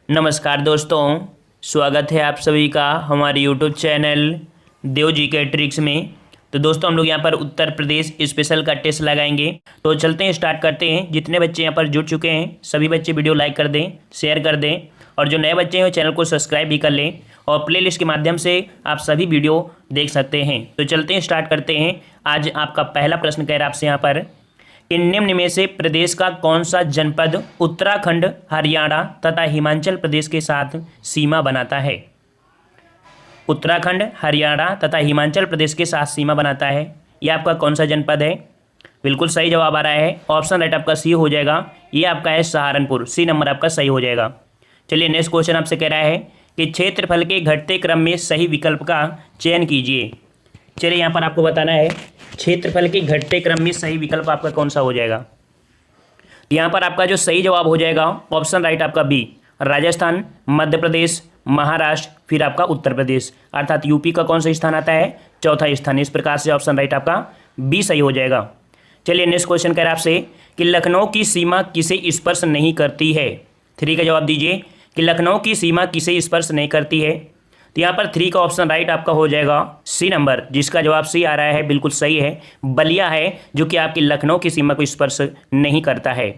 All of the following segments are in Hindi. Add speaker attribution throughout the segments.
Speaker 1: नमस्कार दोस्तों, स्वागत है आप सभी का हमारे यूट्यूब चैनल देव जी के ट्रिक्स में। तो दोस्तों हम लोग यहाँ पर उत्तर प्रदेश स्पेशल का टेस्ट लगाएंगे। तो चलते हैं, स्टार्ट करते हैं। जितने बच्चे यहाँ पर जुड़ चुके हैं सभी बच्चे वीडियो लाइक कर दें, शेयर कर दें, और जो नए बच्चे हैं वो चैनल को सब्सक्राइब भी कर लें, और प्लेलिस्ट के माध्यम से आप सभी वीडियो देख सकते हैं। तो चलते हैं, स्टार्ट करते हैं। आज आपका पहला प्रश्न कह रहा है आपसे यहाँ पर कि निम्न में से प्रदेश का कौन सा जनपद उत्तराखंड, हरियाणा तथा हिमाचल प्रदेश के साथ सीमा बनाता है। उत्तराखंड, हरियाणा तथा हिमाचल प्रदेश के साथ सीमा बनाता है, यह आपका कौन सा जनपद है। बिल्कुल सही जवाब आ रहा है, ऑप्शन राइट आपका सी हो जाएगा। ये आपका है सहारनपुर, सी नंबर आपका सही हो जाएगा। चलिए नेक्स्ट क्वेश्चन आपसे कह रहा है कि क्षेत्रफल के घटते क्रम में सही विकल्प का चयन कीजिए। चलिए यहाँ पर आपको बताना है क्षेत्रफल के घटते क्रम में सही विकल्प आपका कौन सा हो जाएगा। यहाँ पर आपका जो सही जवाब हो जाएगा ऑप्शन राइट आपका बी, राजस्थान, मध्य प्रदेश, महाराष्ट्र, फिर आपका उत्तर प्रदेश, अर्थात यूपी का कौन सा स्थान आता है, चौथा स्थान। इस प्रकार से ऑप्शन राइट आपका बी सही हो जाएगा। चलिए नेक्स्ट क्वेश्चन कह रहा है आपसे कि लखनऊ की सीमा किसे स्पर्श नहीं करती है। 3 का जवाब दीजिए कि लखनऊ की सीमा किसे स्पर्श नहीं करती है। तो यहाँ पर 3 का ऑप्शन राइट आपका हो जाएगा सी नंबर, जिसका जवाब सी आ रहा है, बिल्कुल सही है। बलिया है जो कि आपकी लखनऊ की सीमा को स्पर्श नहीं करता है।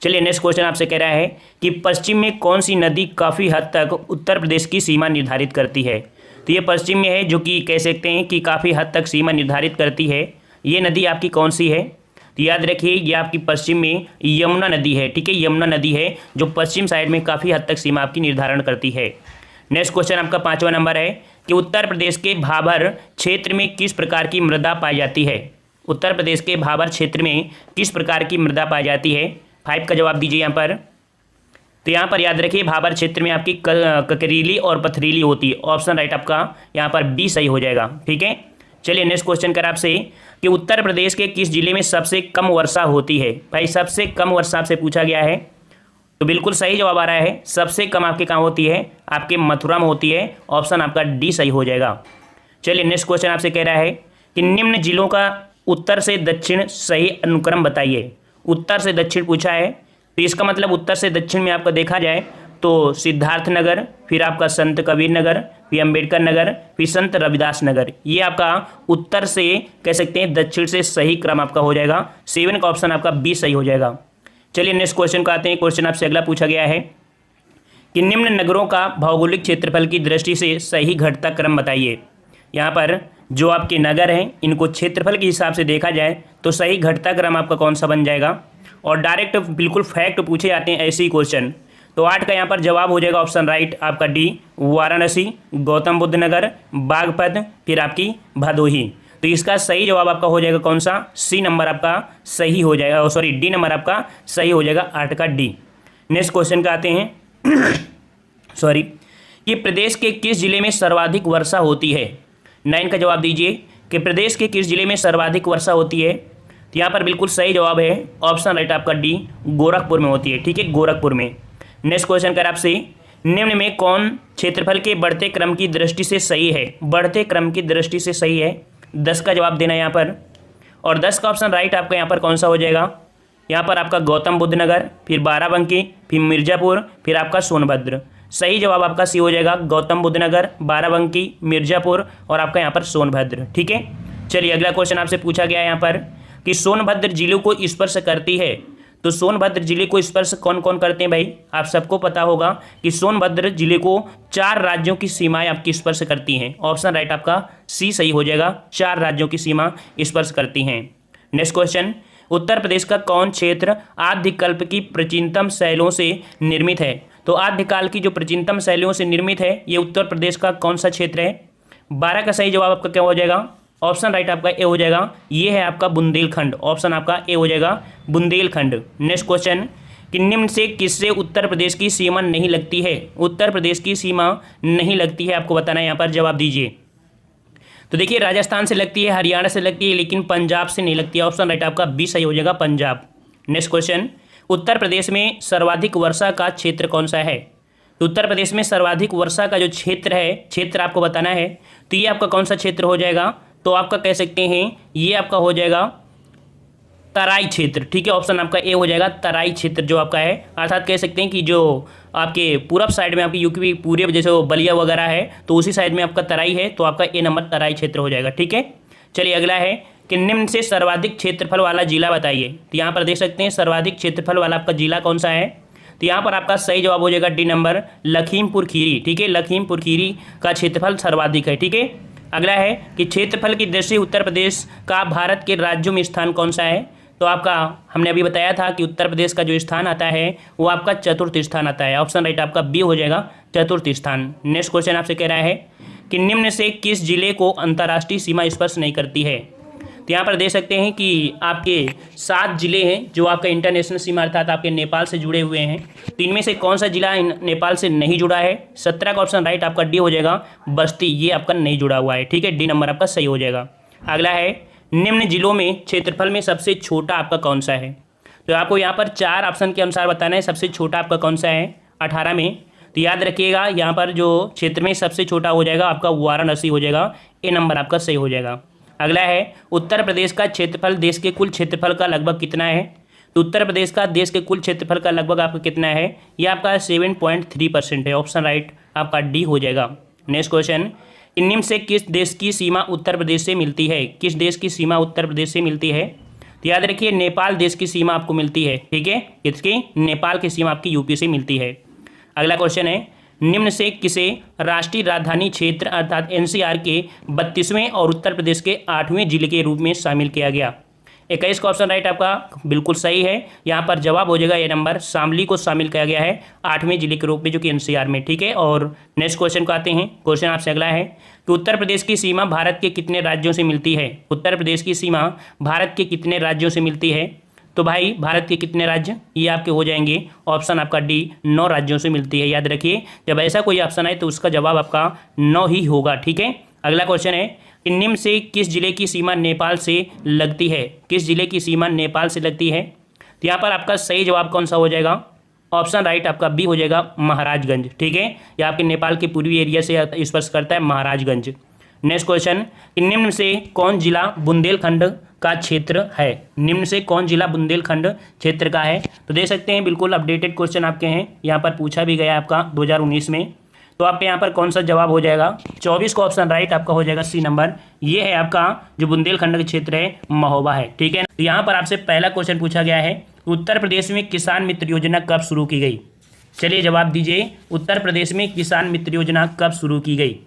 Speaker 1: चलिए नेक्स्ट क्वेश्चन आपसे कह रहा है कि पश्चिम में कौन सी नदी काफ़ी हद तक उत्तर प्रदेश की सीमा निर्धारित करती है। तो ये पश्चिम में है जो कि कह सकते हैं कि काफ़ी हद तक सीमा निर्धारित करती है। ये नदी आपकी कौन सी है। तो याद रखिए ये आपकी पश्चिम में यमुना नदी है। ठीक है, यमुना नदी है जो पश्चिम साइड में काफ़ी हद तक सीमा आपकी निर्धारण करती है। नेक्स्ट क्वेश्चन आपका 5वां नंबर है कि उत्तर प्रदेश के भाबर क्षेत्र में किस प्रकार की मृदा पाई जाती है। उत्तर प्रदेश के भाबर क्षेत्र में किस प्रकार की मृदा पाई जाती है। 5 का जवाब दीजिए यहाँ पर। तो यहाँ पर याद रखिए भाबर क्षेत्र में आपकी ककरीली और पथरीली होती है। ऑप्शन राइट आपका यहाँ पर बी सही हो जाएगा। ठीक है, चलिए नेक्स्ट क्वेश्चन कर आपसे कि उत्तर प्रदेश के किस जिले में सबसे कम वर्षा होती है। भाई सबसे कम वर्षा आपसे पूछा गया है, तो बिल्कुल सही जवाब आ रहा है। सबसे कम आपके कहाँ होती है, आपके मथुरा में होती है। ऑप्शन आपका डी सही हो जाएगा। चलिए नेक्स्ट क्वेश्चन आपसे कह रहा है कि निम्न जिलों का उत्तर से दक्षिण सही अनुक्रम बताइए। उत्तर से दक्षिण पूछा है, तो इसका मतलब उत्तर से दक्षिण में आपका देखा जाए तो सिद्धार्थ नगर, फिर आपका संत कबीर नगर, फिर अम्बेडकर नगर, फिर संत रविदास नगर, ये आपका उत्तर से कह सकते हैं दक्षिण से सही क्रम आपका हो जाएगा। 7 का ऑप्शन आपका बी सही हो जाएगा। चलिए नेक्स्ट क्वेश्चन को आते हैं। क्वेश्चन आपसे अगला पूछा गया है कि निम्न नगरों का भौगोलिक क्षेत्रफल की दृष्टि से सही घटता क्रम बताइए। यहाँ पर जो आपके नगर हैं इनको क्षेत्रफल के हिसाब से देखा जाए तो सही घटता क्रम आपका कौन सा बन जाएगा। और डायरेक्ट बिल्कुल फैक्ट पूछे जाते हैं ऐसे ही क्वेश्चन। तो 8 का यहाँ पर जवाब हो जाएगा ऑप्शन राइट आपका डी, वाराणसी, गौतम बुद्ध नगर, बागपत, फिर आपकी भदोही। तो इसका सही जवाब आपका हो जाएगा कौन सा, सी नंबर आपका सही हो जाएगा, सॉरी डी नंबर आपका सही हो जाएगा, 8 का डी। नेक्स्ट क्वेश्चन का आते हैं सॉरी, कि प्रदेश के किस जिले में सर्वाधिक वर्षा होती है। 9 का जवाब दीजिए कि प्रदेश के किस जिले में सर्वाधिक वर्षा होती है। तो यहाँ पर बिल्कुल सही जवाब है, ऑप्शन राइट आपका डी, गोरखपुर में होती है। ठीक है, गोरखपुर में। नेक्स्ट क्वेश्चन कर आपसे निम्न में कौन क्षेत्रफल के बढ़ते क्रम की दृष्टि से सही है। बढ़ते क्रम की दृष्टि से सही है, 10 का जवाब देना यहाँ पर। और 10 का ऑप्शन राइट आपका यहाँ पर कौन सा हो जाएगा, यहाँ पर आपका गौतम बुद्ध नगर, फिर बाराबंकी, फिर मिर्ज़ापुर, फिर आपका सोनभद्र। सही जवाब आपका सी हो जाएगा, गौतम बुद्ध नगर, बाराबंकी, मिर्ज़ापुर और आपका यहाँ पर सोनभद्र। ठीक है, चलिए अगला क्वेश्चन आपसे पूछा गया है यहाँ पर कि सोनभद्र जिले को स्पर्श करती है। तो सोनभद्र जिले को स्पर्श कौन कौन करते हैं भाई, आप सबको पता होगा कि सोनभद्र जिले को 4 राज्यों की सीमाएं आपकी स्पर्श करती हैं। ऑप्शन राइट आपका सी सही हो जाएगा, 4 राज्यों की सीमा स्पर्श करती हैं। नेक्स्ट क्वेश्चन, उत्तर प्रदेश का कौन क्षेत्र आद्यकल्प की प्राचीनतम शैलों से निर्मित है। तो आद्यकाल की जो प्राचीनतम शैलियों से निर्मित है ये उत्तर प्रदेश का कौन सा क्षेत्र है। 12 का सही जवाब आपका क्या हो जाएगा, ऑप्शन राइट आपका ए हो जाएगा, ये है आपका बुंदेलखंड। ऑप्शन आपका ए हो जाएगा, बुंदेलखंड। नेक्स्ट क्वेश्चन कि निम्न से किससे उत्तर प्रदेश की सीमा नहीं लगती है। उत्तर प्रदेश की सीमा नहीं लगती है, आपको बताना है यहाँ पर, जवाब दीजिए। तो देखिए राजस्थान से लगती है, हरियाणा से लगती है, लेकिन पंजाब से नहीं लगती है। ऑप्शन राइट आपका बी सही हो जाएगा, पंजाब। नेक्स्ट क्वेश्चन, उत्तर प्रदेश में सर्वाधिक वर्षा का क्षेत्र कौन सा है। तो उत्तर प्रदेश में सर्वाधिक वर्षा का जो क्षेत्र है, क्षेत्र आपको बताना है। तो ये आपका कौन सा क्षेत्र हो जाएगा, तो आपका कह सकते हैं ये आपका हो जाएगा तराई क्षेत्र, ठीक है, ऑप्शन आपका ए हो जाएगा तराई क्षेत्र जो आपका है, अर्थात कह सकते हैं कि जो आपके पूरब साइड में आपकी यूपी पूरे जैसे वो बलिया वगैरह है तो उसी साइड में आपका तराई है, तो आपका ए नंबर तराई क्षेत्र हो जाएगा। ठीक है, चलिए अगला है कि निम्न से सर्वाधिक क्षेत्रफल वाला जिला बताइए। तो यहाँ पर देख सकते हैं सर्वाधिक क्षेत्रफल वाला आपका जिला कौन सा है, तो यहाँ पर आपका सही जवाब हो जाएगा डी नंबर लखीमपुर खीरी। ठीक है, लखीमपुर खीरी का क्षेत्रफल सर्वाधिक है। ठीक है, अगला है कि क्षेत्रफल की दृष्टि से उत्तर प्रदेश का भारत के राज्यों में स्थान कौन सा है, तो आपका हमने अभी बताया था कि उत्तर प्रदेश का जो स्थान आता है वो आपका चतुर्थ स्थान आता है। ऑप्शन राइट आपका बी हो जाएगा चतुर्थ स्थान। नेक्स्ट क्वेश्चन आपसे कह रहा है कि निम्न से किस जिले को अंतर्राष्ट्रीय सीमा स्पर्श नहीं करती है। तो यहाँ पर देख सकते हैं कि आपके 7 जिले हैं जो आपका इंटरनेशनल सीमा अर्थात आपके नेपाल से जुड़े हुए हैं, तो इनमें से कौन सा जिला नेपाल से नहीं जुड़ा है। 17 का ऑप्शन राइट आपका डी हो जाएगा बस्ती, ये आपका नहीं जुड़ा हुआ है। ठीक है, डी नंबर आपका सही हो जाएगा। अगला है निम्न जिलों में क्षेत्रफल में सबसे छोटा आपका कौन सा है, तो आपको यहाँ पर 4 ऑप्शन के अनुसार बताना है सबसे छोटा आपका कौन सा है 18 में। तो याद रखिएगा यहाँ पर जो क्षेत्र में सबसे छोटा हो जाएगा आपका वाराणसी हो जाएगा, ए नंबर आपका सही हो जाएगा। अगला है उत्तर प्रदेश का क्षेत्रफल देश के कुल क्षेत्रफल का लगभग कितना है, तो उत्तर प्रदेश का देश के कुल क्षेत्रफल का लगभग आपका कितना है, ये आपका 7.3% है। ऑप्शन राइट आपका डी हो जाएगा। नेक्स्ट क्वेश्चन, निम्न से किस देश की सीमा उत्तर प्रदेश से मिलती है, किस देश की सीमा उत्तर प्रदेश से मिलती है, तो याद रखिए नेपाल देश की सीमा आपको मिलती है। ठीक है, इसकी नेपाल की सीमा आपकी यूपी से मिलती है। अगला क्वेश्चन है निम्न से किसे राष्ट्रीय राजधानी क्षेत्र अर्थात एनसीआर के 32वें और उत्तर प्रदेश के 8वें जिले के रूप में शामिल किया गया। 21 का ऑप्शन राइट आपका बिल्कुल सही है। यहाँ पर जवाब हो जाएगा ये नंबर शामली को शामिल किया गया है 8वें जिले के रूप में जो कि एनसीआर में। ठीक है, और नेक्स्ट क्वेश्चन को आते हैं। क्वेश्चन आपसे अगला है कि उत्तर प्रदेश की सीमा भारत के कितने राज्यों से मिलती है, उत्तर प्रदेश की सीमा भारत के कितने राज्यों से मिलती है, तो भाई भारत के कितने राज्य, ये आपके हो जाएंगे ऑप्शन आपका डी 9 राज्यों से मिलती है। याद रखिए जब ऐसा कोई ऑप्शन आए तो उसका जवाब आपका 9 ही होगा। ठीक है, अगला क्वेश्चन है कि निम्न से किस जिले की सीमा नेपाल से लगती है, किस जिले की सीमा नेपाल से लगती है, तो यहाँ पर आपका सही जवाब कौन सा हो जाएगा, ऑप्शन राइट आपका बी हो जाएगा महाराजगंज। ठीक है, यह आपके नेपाल के पूर्वी एरिया से स्पर्श करता है महाराजगंज। नेक्स्ट क्वेश्चन, निम्न से कौन जिला बुंदेलखंड का क्षेत्र है, निम्न से कौन जिला बुंदेलखंड क्षेत्र का है, तो देख सकते हैं बिल्कुल अपडेटेड क्वेश्चन आपके हैं, यहाँ पर पूछा भी गया आपका 2019 में। तो आपके यहाँ पर कौन सा जवाब हो जाएगा, 24 का ऑप्शन राइट आपका हो जाएगा सी नंबर, ये है आपका जो बुंदेलखंड का क्षेत्र है महोबा है। ठीक है, तो यहाँ पर आपसे पहला क्वेश्चन पूछा गया है उत्तर प्रदेश में किसान मित्र योजना कब शुरू की गई। चलिए जवाब दीजिए, उत्तर प्रदेश में किसान मित्र योजना कब शुरू की गई।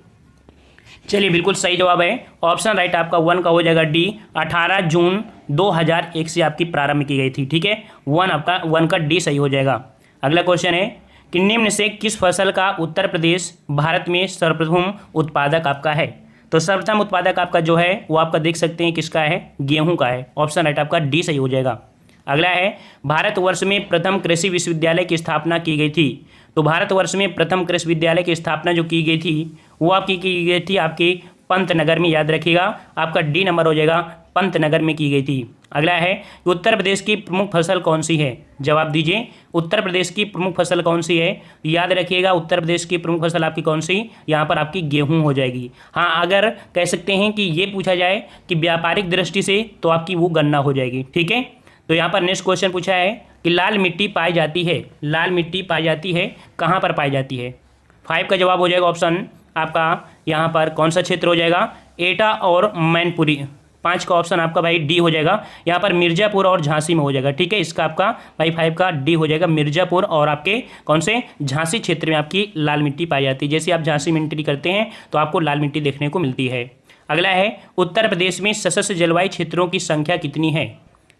Speaker 1: चलिए बिल्कुल सही जवाब है, ऑप्शन राइट आपका 1 का हो जाएगा डी, 18 जून 2001 से आपकी प्रारंभ की गई थी। ठीक है, 1 का डी सही हो जाएगा। अगला क्वेश्चन है कि निम्न से किस फसल का उत्तर प्रदेश भारत में सर्वप्रथम उत्पादक आपका है, तो सर्वप्रथम उत्पादक आपका जो है वो आपका देख सकते हैं किसका है, गेहूं का है। ऑप्शन राइट आपका डी सही हो जाएगा। अगला है भारतवर्ष में प्रथम कृषि विश्वविद्यालय की स्थापना की गई थी, तो भारतवर्ष में प्रथम कृषि विद्यालय की स्थापना जो की गई थी वो आपकी की गई थी आपकी पंतनगर में। याद रखिएगा आपका डी नंबर हो जाएगा पंतनगर में की गई थी। अगला है कि उत्तर प्रदेश की प्रमुख फसल कौन सी है, जवाब दीजिए उत्तर प्रदेश की प्रमुख फसल कौन सी है। याद रखिएगा उत्तर प्रदेश की प्रमुख फसल आपकी कौन सी, यहाँ पर आपकी गेहूं हो जाएगी। हाँ, अगर कह सकते हैं कि ये पूछा जाए कि व्यापारिक दृष्टि से तो आपकी वो गन्ना हो जाएगी। ठीक है, तो यहाँ पर नेक्स्ट क्वेश्चन पूछा है कि लाल मिट्टी पाई जाती है, लाल मिट्टी पाई जाती है कहाँ पर पाई जाती है। 5 का जवाब हो जाएगा ऑप्शन आपका यहाँ पर कौन सा क्षेत्र हो जाएगा, एटा और मैनपुरी। 5 का ऑप्शन आपका भाई डी हो जाएगा, यहाँ पर मिर्जापुर और झांसी में हो जाएगा। ठीक है, इसका आपका भाई 5 का डी हो जाएगा, मिर्जापुर और आपके कौन से झांसी क्षेत्र में आपकी लाल मिट्टी पाई जाती है। जैसे आप झांसी में एंट्री करते हैं तो आपको लाल मिट्टी देखने को मिलती है। अगला है उत्तर प्रदेश में सशस्त्र जलवायु क्षेत्रों की संख्या कितनी है।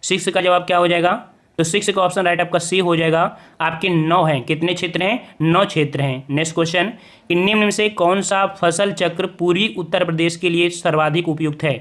Speaker 1: 6 का जवाब क्या हो जाएगा, तो 6 का ऑप्शन राइट आपका सी हो जाएगा, आपके 9 हैं। कितने क्षेत्र हैं, 9 क्षेत्र हैं। नेक्स्ट क्वेश्चन, निम्न में से कौन सा फसल चक्र पूर्वी उत्तर प्रदेश के लिए सर्वाधिक उपयुक्त है।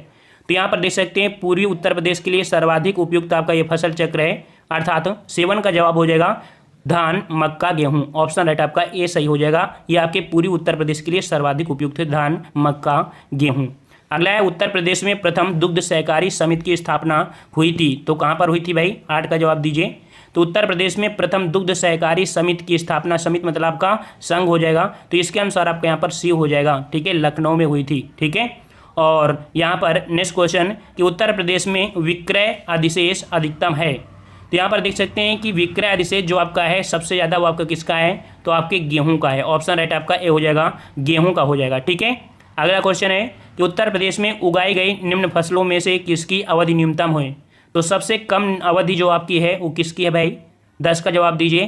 Speaker 1: तो यहाँ पर देख सकते हैं पूर्वी उत्तर प्रदेश के लिए सर्वाधिक उपयुक्त आपका ये फसल चक्र है, अर्थात 7 का जवाब हो जाएगा धान मक्का गेहूं। ऑप्शन राइट आपका ए सही हो जाएगा, ये आपके पूर्वी उत्तर प्रदेश के लिए सर्वाधिक उपयुक्त है धान मक्का गेहूं। अगला है उत्तर प्रदेश में प्रथम दुग्ध सहकारी समिति की स्थापना हुई थी, तो कहाँ पर हुई थी भाई, 8 का जवाब दीजिए। तो उत्तर प्रदेश में प्रथम दुग्ध सहकारी समिति की स्थापना, समिति मतलब आपका संघ हो जाएगा, तो इसके अनुसार आपका यहाँ पर सी हो जाएगा। ठीक है, लखनऊ में हुई थी। ठीक है, और यहाँ पर नेक्स्ट क्वेश्चन कि उत्तर प्रदेश में विक्रय अधिशेष अधिकतम है। तो यहाँ पर देख सकते हैं कि विक्रय अधिशेष जो आपका है सबसे ज़्यादा वो आपका किसका है, तो आपके गेहूं का है। ऑप्शन राइट आपका ए हो जाएगा, गेहूं का हो जाएगा। ठीक है, अगला क्वेश्चन है कि उत्तर प्रदेश में उगाई गई निम्न फसलों में से किसकी अवधि न्यूनतम है। तो सबसे कम अवधि जो आपकी है वो किसकी है भाई, 10 का जवाब दीजिए।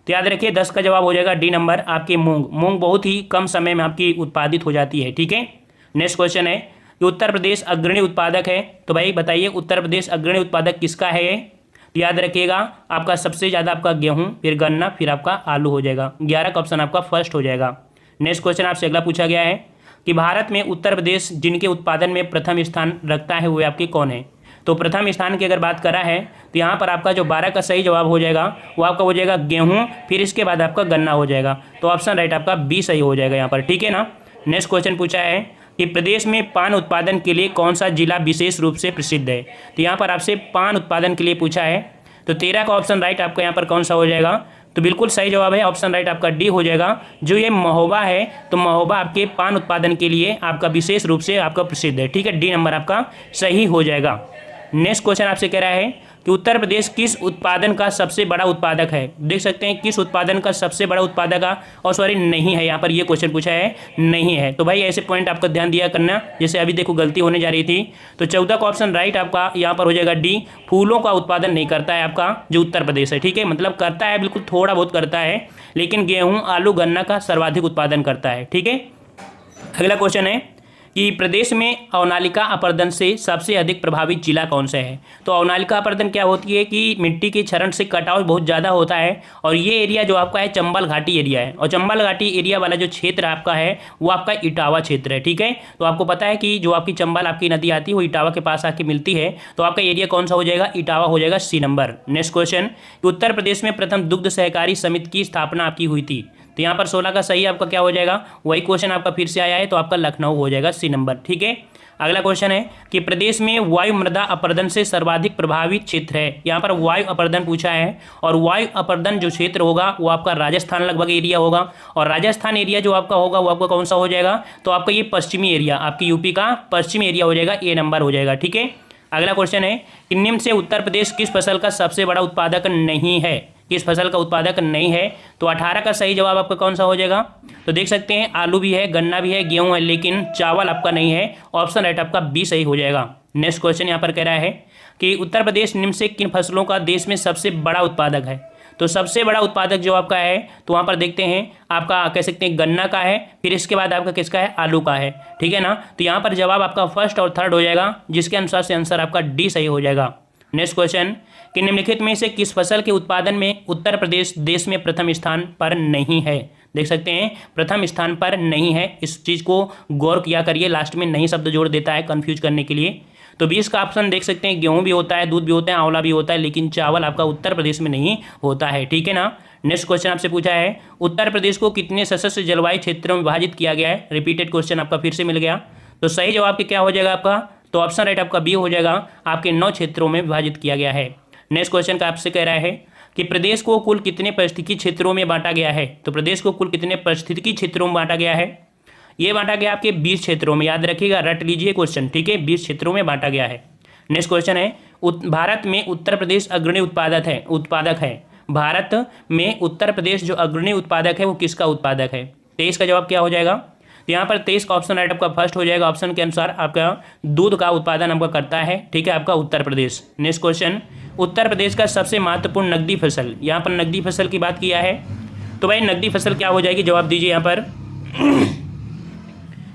Speaker 1: तो याद रखिए 10 का जवाब हो जाएगा डी नंबर, आपकी मूंग। मूंग बहुत ही कम समय में आपकी उत्पादित हो जाती है। ठीक है, नेक्स्ट क्वेश्चन है कि उत्तर प्रदेश अग्रणी उत्पादक है। तो भाई बताइए उत्तर प्रदेश अग्रणी उत्पादक किसका है। तो याद रखिएगा आपका सबसे ज़्यादा आपका गेहूं, फिर गन्ना, फिर आपका आलू हो जाएगा। 11 का ऑप्शन आपका फर्स्ट हो जाएगा। नेक्स्ट क्वेश्चन आपसे अगला पूछा गया है कि भारत में उत्तर प्रदेश जिनके उत्पादन में प्रथम स्थान रखता है वो आपके कौन है। तो प्रथम स्थान की अगर बात करा है तो यहाँ पर आपका जो 12 का सही जवाब हो जाएगा वो आपका हो जाएगा गेहूँ, फिर इसके बाद आपका गन्ना हो जाएगा। तो ऑप्शन राइट आपका बी सही हो जाएगा यहाँ पर। ठीक है ना। नेक्स्ट क्वेश्चन पूछा है कि प्रदेश में पान उत्पादन के लिए कौन सा जिला विशेष रूप से प्रसिद्ध है। तो यहाँ पर आपसे पान उत्पादन के लिए पूछा है। तो 13 का ऑप्शन राइट आपका यहाँ पर कौन सा हो जाएगा, तो बिल्कुल सही जवाब है, ऑप्शन राइट आपका डी हो जाएगा। जो ये महोबा है तो महोबा आपके पान उत्पादन के लिए आपका विशेष रूप से आपका प्रसिद्ध है। ठीक है, डी नंबर आपका सही हो जाएगा। नेक्स्ट क्वेश्चन आपसे कह रहा है कि उत्तर प्रदेश किस उत्पादन का सबसे बड़ा उत्पादक है। देख सकते हैं किस उत्पादन का सबसे बड़ा उत्पादक का, और सॉरी नहीं है, यहाँ पर ये क्वेश्चन पूछा है नहीं है। तो भाई ऐसे पॉइंट आपका ध्यान दिया करना, जैसे अभी देखो गलती होने जा रही थी। तो 14 का ऑप्शन राइट आपका यहाँ पर हो जाएगा डी, फूलों का उत्पादन नहीं करता है आपका जो उत्तर प्रदेश है। ठीक है, मतलब करता है बिल्कुल थोड़ा बहुत करता है, लेकिन गेहूँ, आलू, गन्ना का सर्वाधिक उत्पादन करता है। ठीक है, अगला क्वेश्चन है कि प्रदेश में अवनालिका अपर्दन से सबसे अधिक प्रभावित जिला कौन सा है। तो अवनालिका अपर्दन क्या होती है कि मिट्टी के क्षरण से कटाव बहुत ज़्यादा होता है, और ये एरिया जो आपका है चंबल घाटी एरिया है, और चंबल घाटी एरिया वाला जो क्षेत्र आपका है वो आपका इटावा क्षेत्र है। ठीक है, तो आपको पता है कि जो आपकी चंबल आपकी नदी आती है वो इटावा के पास आके मिलती है, तो आपका एरिया कौन सा हो जाएगा, इटावा हो जाएगा, सी नंबर। नेक्स्ट क्वेश्चन कि उत्तर प्रदेश में प्रथम दुग्ध सहकारी समिति की स्थापना आपकी हुई थी। तो यहाँ पर 16 का सही आपका क्या हो जाएगा, वही क्वेश्चन आपका फिर से आया है, तो आपका लखनऊ हो जाएगा, सी नंबर। ठीक है, अगला क्वेश्चन है कि प्रदेश में वायु मृदा अपर्दन से सर्वाधिक प्रभावित क्षेत्र है। यहाँ पर वायु अपर्दन पूछा है, और वायु अपर्दन जो क्षेत्र होगा वो आपका राजस्थान लगभग एरिया होगा, और राजस्थान एरिया जो आपका होगा वो आपका कौन सा हो जाएगा, तो आपका ये पश्चिमी एरिया, आपकी यूपी का पश्चिमी एरिया हो जाएगा, ए नंबर हो जाएगा। ठीक है, अगला क्वेश्चन है कि निम्न से उत्तर प्रदेश किस फसल का सबसे बड़ा उत्पादक नहीं है, किस फसल का उत्पादक नहीं है। तो 18 का सही जवाब आपका कौन सा हो जाएगा, तो देख सकते हैं आलू भी है, गन्ना भी है, गेहूं है, लेकिन चावल आपका नहीं है। ऑप्शन राइट आपका बी सही हो जाएगा। नेक्स्ट क्वेश्चन यहाँ पर कह रहा है कि उत्तर प्रदेश निम्न से किन फसलों का देश में सबसे बड़ा उत्पादक है। तो सबसे बड़ा उत्पादक जो आपका है तो वहाँ पर देखते हैं आपका कह सकते हैं गन्ना का है, फिर इसके बाद आपका किसका है, आलू का है। ठीक है ना, तो यहाँ पर जवाब आपका फर्स्ट और थर्ड हो जाएगा, जिसके अनुसार से आंसर आपका डी सही हो जाएगा। नेक्स्ट क्वेश्चन कि निम्नलिखित में से किस फसल के उत्पादन में उत्तर प्रदेश देश में प्रथम स्थान पर नहीं है। देख सकते हैं प्रथम स्थान पर नहीं है, इस चीज़ को गौर किया करिए, लास्ट में नहीं शब्द जोड़ देता है कंफ्यूज करने के लिए। तो 20 का ऑप्शन देख सकते हैं गेहूं भी होता है, दूध भी होता है, आंवला भी होता है, लेकिन चावल आपका उत्तर प्रदेश में नहीं होता है। ठीक है ना। नेक्स्ट क्वेश्चन आपसे पूछा है उत्तर प्रदेश को कितने सशस्त्र जलवायु क्षेत्रों में विभाजित किया गया है। रिपीटेड क्वेश्चन आपका फिर से मिल गया। तो सही जवाब क्या हो जाएगा आपका, तो ऑप्शन राइट आपका बी हो जाएगा, आपके 9 क्षेत्रों में विभाजित किया गया है। नेक्स्ट क्वेश्चन का आपसे कह रहा है कि प्रदेश को कुल कितने पारिस्थितिकी क्षेत्रों में बांटा गया है। तो प्रदेश को कुल कितने पारिस्थितिकी क्षेत्रों में बांटा गया है, ये बांटा गया आपके 20 क्षेत्रों में, याद रखिएगा, रट लीजिए क्वेश्चन। ठीक है, 20 क्षेत्रों में बांटा गया है। नेक्स्ट क्वेश्चन है भारत में उत्तर प्रदेश अग्रणी उत्पादक है। भारत में उत्तर प्रदेश जो अग्रणी उत्पादक है वो किसका उत्पादक है। 23 का जवाब क्या हो जाएगा, तो यहाँ पर 23 का ऑप्शन राइट आपका फर्स्ट हो जाएगा। ऑप्शन के अनुसार आपका दूध का उत्पादन आपका करता है। ठीक है, आपका उत्तर प्रदेश। नेक्स्ट क्वेश्चन उत्तर प्रदेश का सबसे महत्वपूर्ण नकदी फसल, यहाँ पर नकदी फसल की बात किया है, तो भाई नकदी फसल क्या हो जाएगी, जवाब दीजिए यहाँ पर।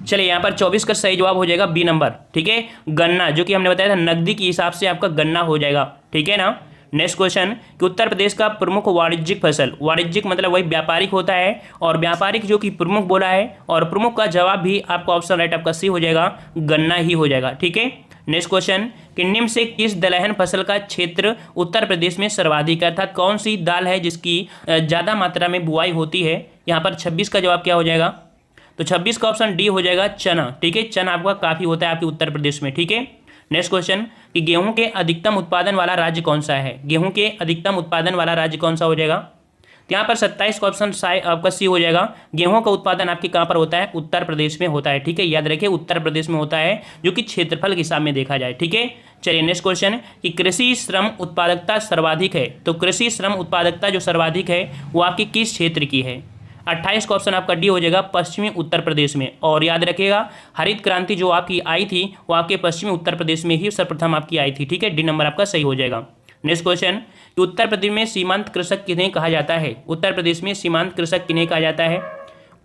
Speaker 1: चलिए यहाँ पर 24 का सही जवाब हो जाएगा बी नंबर। ठीक है, गन्ना, जो कि हमने बताया था नकदी के हिसाब से आपका गन्ना हो जाएगा। ठीक है ना। नेक्स्ट क्वेश्चन कि उत्तर प्रदेश का प्रमुख वाणिज्यिक फसल, वाणिज्यिक मतलब वही व्यापारिक होता है, और व्यापारिक जो कि प्रमुख बोला है, और प्रमुख का जवाब भी आपका ऑप्शन राइट आपका सी हो जाएगा, गन्ना ही हो जाएगा। ठीक है। नेक्स्ट क्वेश्चन कि निम्न से किस दलहन फसल का क्षेत्र उत्तर प्रदेश में सर्वाधिक है, अर्थात कौन सी दाल है जिसकी ज़्यादा मात्रा में बुआई होती है। यहाँ पर 26 का जवाब क्या हो जाएगा, तो 26 का ऑप्शन डी हो जाएगा, चना। ठीक है, चना आपका काफ़ी होता है आपके उत्तर प्रदेश में। ठीक है। नेक्स्ट क्वेश्चन कि गेहूं के अधिकतम उत्पादन वाला राज्य कौन सा है। गेहूं के अधिकतम उत्पादन वाला राज्य कौन सा हो जाएगा, तो यहाँ पर 27 का ऑप्शन आपका सी हो जाएगा। गेहूं का उत्पादन आपके कहाँ पर होता है? उत्तर प्रदेश में होता है। ठीक है, याद रखिए उत्तर प्रदेश में होता है, जो कि क्षेत्रफल के हिसाब में देखा जाए। ठीक है, चलिए नेक्स्ट क्वेश्चन कि कृषि श्रम उत्पादकता सर्वाधिक है, तो कृषि श्रम उत्पादकता जो सर्वाधिक है वो आपकी किस क्षेत्र की है? 28 का ऑप्शन आपका डी हो जाएगा, पश्चिमी उत्तर प्रदेश में। और याद रखिएगा हरित क्रांति जो आपकी आई थी वो आपके पश्चिमी उत्तर प्रदेश में ही सर्वप्रथम आपकी आई थी। ठीक है, डी नंबर आपका सही हो जाएगा। नेक्स्ट क्वेश्चन कि उत्तर प्रदेश में सीमांत कृषक किन्हें कहा जाता है? उत्तर प्रदेश में सीमांत कृषक किन्हें कहा जाता है?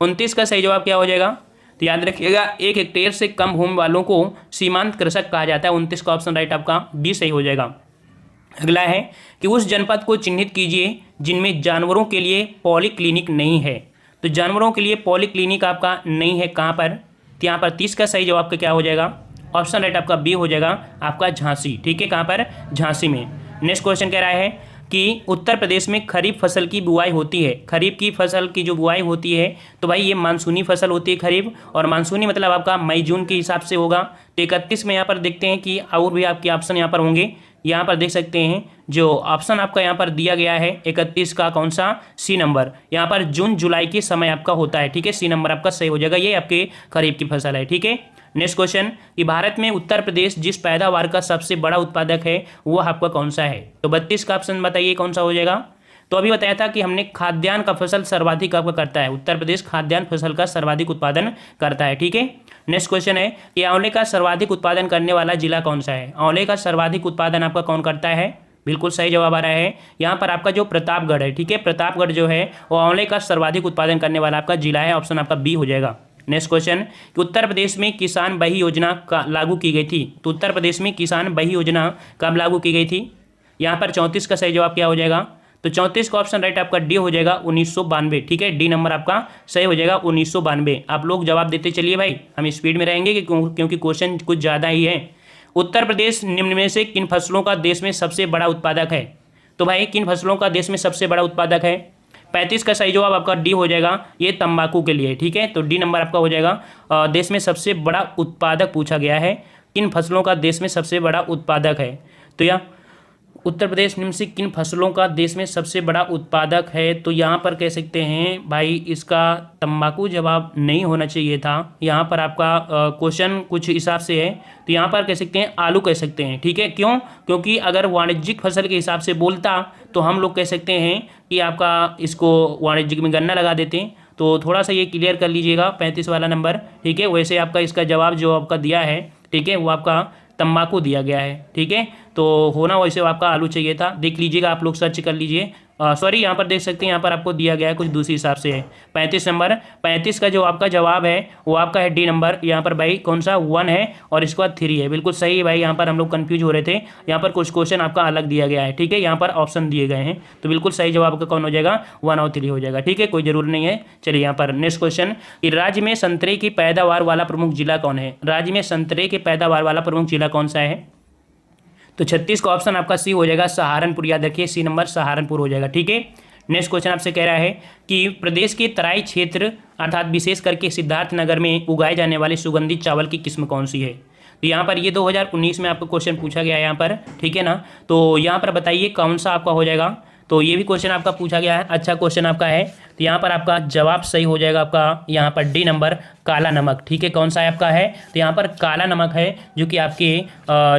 Speaker 1: 29 का सही जवाब क्या हो जाएगा? तो याद रखिएगा 1 हेक्टेयर से कम भूमि वालों को सीमांत कृषक कहा जाता है। 29 का ऑप्शन राइट आपका बी सही हो जाएगा। अगला है कि उस जनपद को चिन्हित कीजिए जिनमें जानवरों के लिए पॉलीक्लिनिक नहीं है। तो जानवरों के लिए पॉलीक्लिनिक आपका नहीं है कहाँ पर? तो यहाँ पर 30 का सही जवाब का क्या हो जाएगा? ऑप्शन राइट आपका बी हो जाएगा, आपका झांसी। ठीक है, कहाँ पर? झांसी में। नेक्स्ट क्वेश्चन कह रहा है कि उत्तर प्रदेश में खरीफ फसल की बुआई होती है। खरीफ की फसल की जो बुआई होती है तो भाई ये मानसूनी फसल होती है खरीफ, और मानसूनी मतलब आपका मई जून के हिसाब से होगा। तो 31 में यहाँ पर देखते हैं कि और भी आपके ऑप्शन यहाँ पर होंगे। यहाँ पर देख सकते हैं जो ऑप्शन आपका यहाँ पर दिया गया है 31 का कौन सा? C number. यहाँ पर जून जुलाई के समय आपका होता है। ठीक है, सी नंबर आपका सही हो जाएगा, ये आपके खरीफ की फसल है। ठीक है, नेक्स्ट क्वेश्चन कि भारत में उत्तर प्रदेश जिस पैदावार का सबसे बड़ा उत्पादक है वो आपका कौन सा है? तो 32 का ऑप्शन बताइए कौन सा हो जाएगा? तो अभी बताया था कि हमने खाद्यान्न का फसल सर्वाधिक आपका करता है, उत्तर प्रदेश खाद्यान्न फसल का सर्वाधिक उत्पादन करता है। ठीक है, नेक्स्ट क्वेश्चन है कि आंवले का सर्वाधिक उत्पादन करने वाला जिला कौन सा है? आंवले का सर्वाधिक उत्पादन आपका कौन करता है? बिल्कुल सही जवाब आ रहा है यहाँ पर आपका जो प्रतापगढ़ है। ठीक है, प्रतापगढ़ जो है वो आंवले का सर्वाधिक उत्पादन करने वाला आपका जिला है। ऑप्शन आपका बी हो जाएगा। नेक्स्ट क्वेश्चन कि उत्तर प्रदेश में किसान बही योजना का लागू की गई थी। तो उत्तर प्रदेश में किसान बही योजना कब लागू की गई थी? यहाँ पर 34 का सही जवाब क्या हो जाएगा? तो 34 का ऑप्शन राइट आपका डी हो जाएगा, 1992। ठीक है, डी नंबर आपका सही हो जाएगा, 1992। आप लोग जवाब देते चलिए भाई, हम स्पीड में रहेंगे क्योंकि क्वेश्चन कुछ ज़्यादा ही है। उत्तर प्रदेश निम्न में से किन फसलों का देश में सबसे बड़ा उत्पादक है? तो भाई किन फसलों का देश में सबसे बड़ा उत्पादक है? 35 का सही जवाब आपका डी हो जाएगा, ये तंबाकू के लिए। ठीक है, तो डी नंबर आपका हो जाएगा। देश में सबसे बड़ा उत्पादक पूछा गया है, किन फसलों का देश में सबसे बड़ा उत्पादक है? तो यह उत्तर प्रदेश निम्न से किन फसलों का देश में सबसे बड़ा उत्पादक है? तो यहाँ पर कह सकते हैं भाई इसका तंबाकू जवाब नहीं होना चाहिए था। यहाँ पर आपका क्वेश्चन कुछ हिसाब से है, तो यहाँ पर कह सकते हैं आलू कह सकते हैं। ठीक है, क्यों? क्योंकि अगर वाणिज्यिक फसल के हिसाब से बोलता तो हम लोग कह सकते हैं कि आपका इसको वाणिज्यिक में गन्ना लगा देते हैं। तो थोड़ा सा ये क्लियर कर लीजिएगा 35 वाला नंबर। ठीक है, वैसे आपका इसका जवाब जो आपका दिया है, ठीक है, वो आपका तंबाकू दिया गया है। ठीक है, तो होना वैसे आपका आलू चाहिए था। देख लीजिएगा, आप लोग सर्च कर लीजिए। सॉरी, यहाँ पर देख सकते हैं, यहाँ पर आपको दिया गया है कुछ दूसरी हिसाब से है। 35 नंबर, 35 का जो आपका जवाब है वो आपका है डी नंबर। यहाँ पर भाई कौन सा 1 है और इसके बाद 3 है। बिल्कुल सही है भाई, यहाँ पर हम लोग कंफ्यूज हो रहे थे। यहाँ पर कुछ क्वेश्चन आपका अलग दिया गया है। ठीक है, यहाँ पर ऑप्शन दिए गए हैं, तो बिल्कुल सही जवाब का कौन हो जाएगा? 1 और 3 हो जाएगा। ठीक है, कोई जरूर नहीं है। चलिए यहाँ पर नेक्स्ट क्वेश्चन कि राज्य में संतरे की पैदावार वाला प्रमुख जिला कौन है? राज्य में संतरे के पैदावार वाला प्रमुख जिला कौन सा है? तो 36 का ऑप्शन आपका सी हो जाएगा, सहारनपुर। याद रखिए, सी नंबर सहारनपुर हो जाएगा। ठीक है, नेक्स्ट क्वेश्चन आपसे कह रहा है कि प्रदेश के तराई क्षेत्र अर्थात विशेष करके सिद्धार्थनगर में उगाए जाने वाले सुगंधित चावल की किस्म कौन सी है? तो यहाँ पर ये 2019 में आपको क्वेश्चन पूछा गया है यहाँ पर। ठीक है ना, तो यहाँ पर बताइए कौन सा आपका हो जाएगा। तो ये भी क्वेश्चन आपका पूछा गया है, अच्छा क्वेश्चन आपका है। तो यहाँ पर आपका जवाब सही हो जाएगा आपका यहाँ पर डी नंबर, काला नमक। ठीक है, कौन सा है आपका है? तो यहाँ पर काला नमक है, जो कि आपके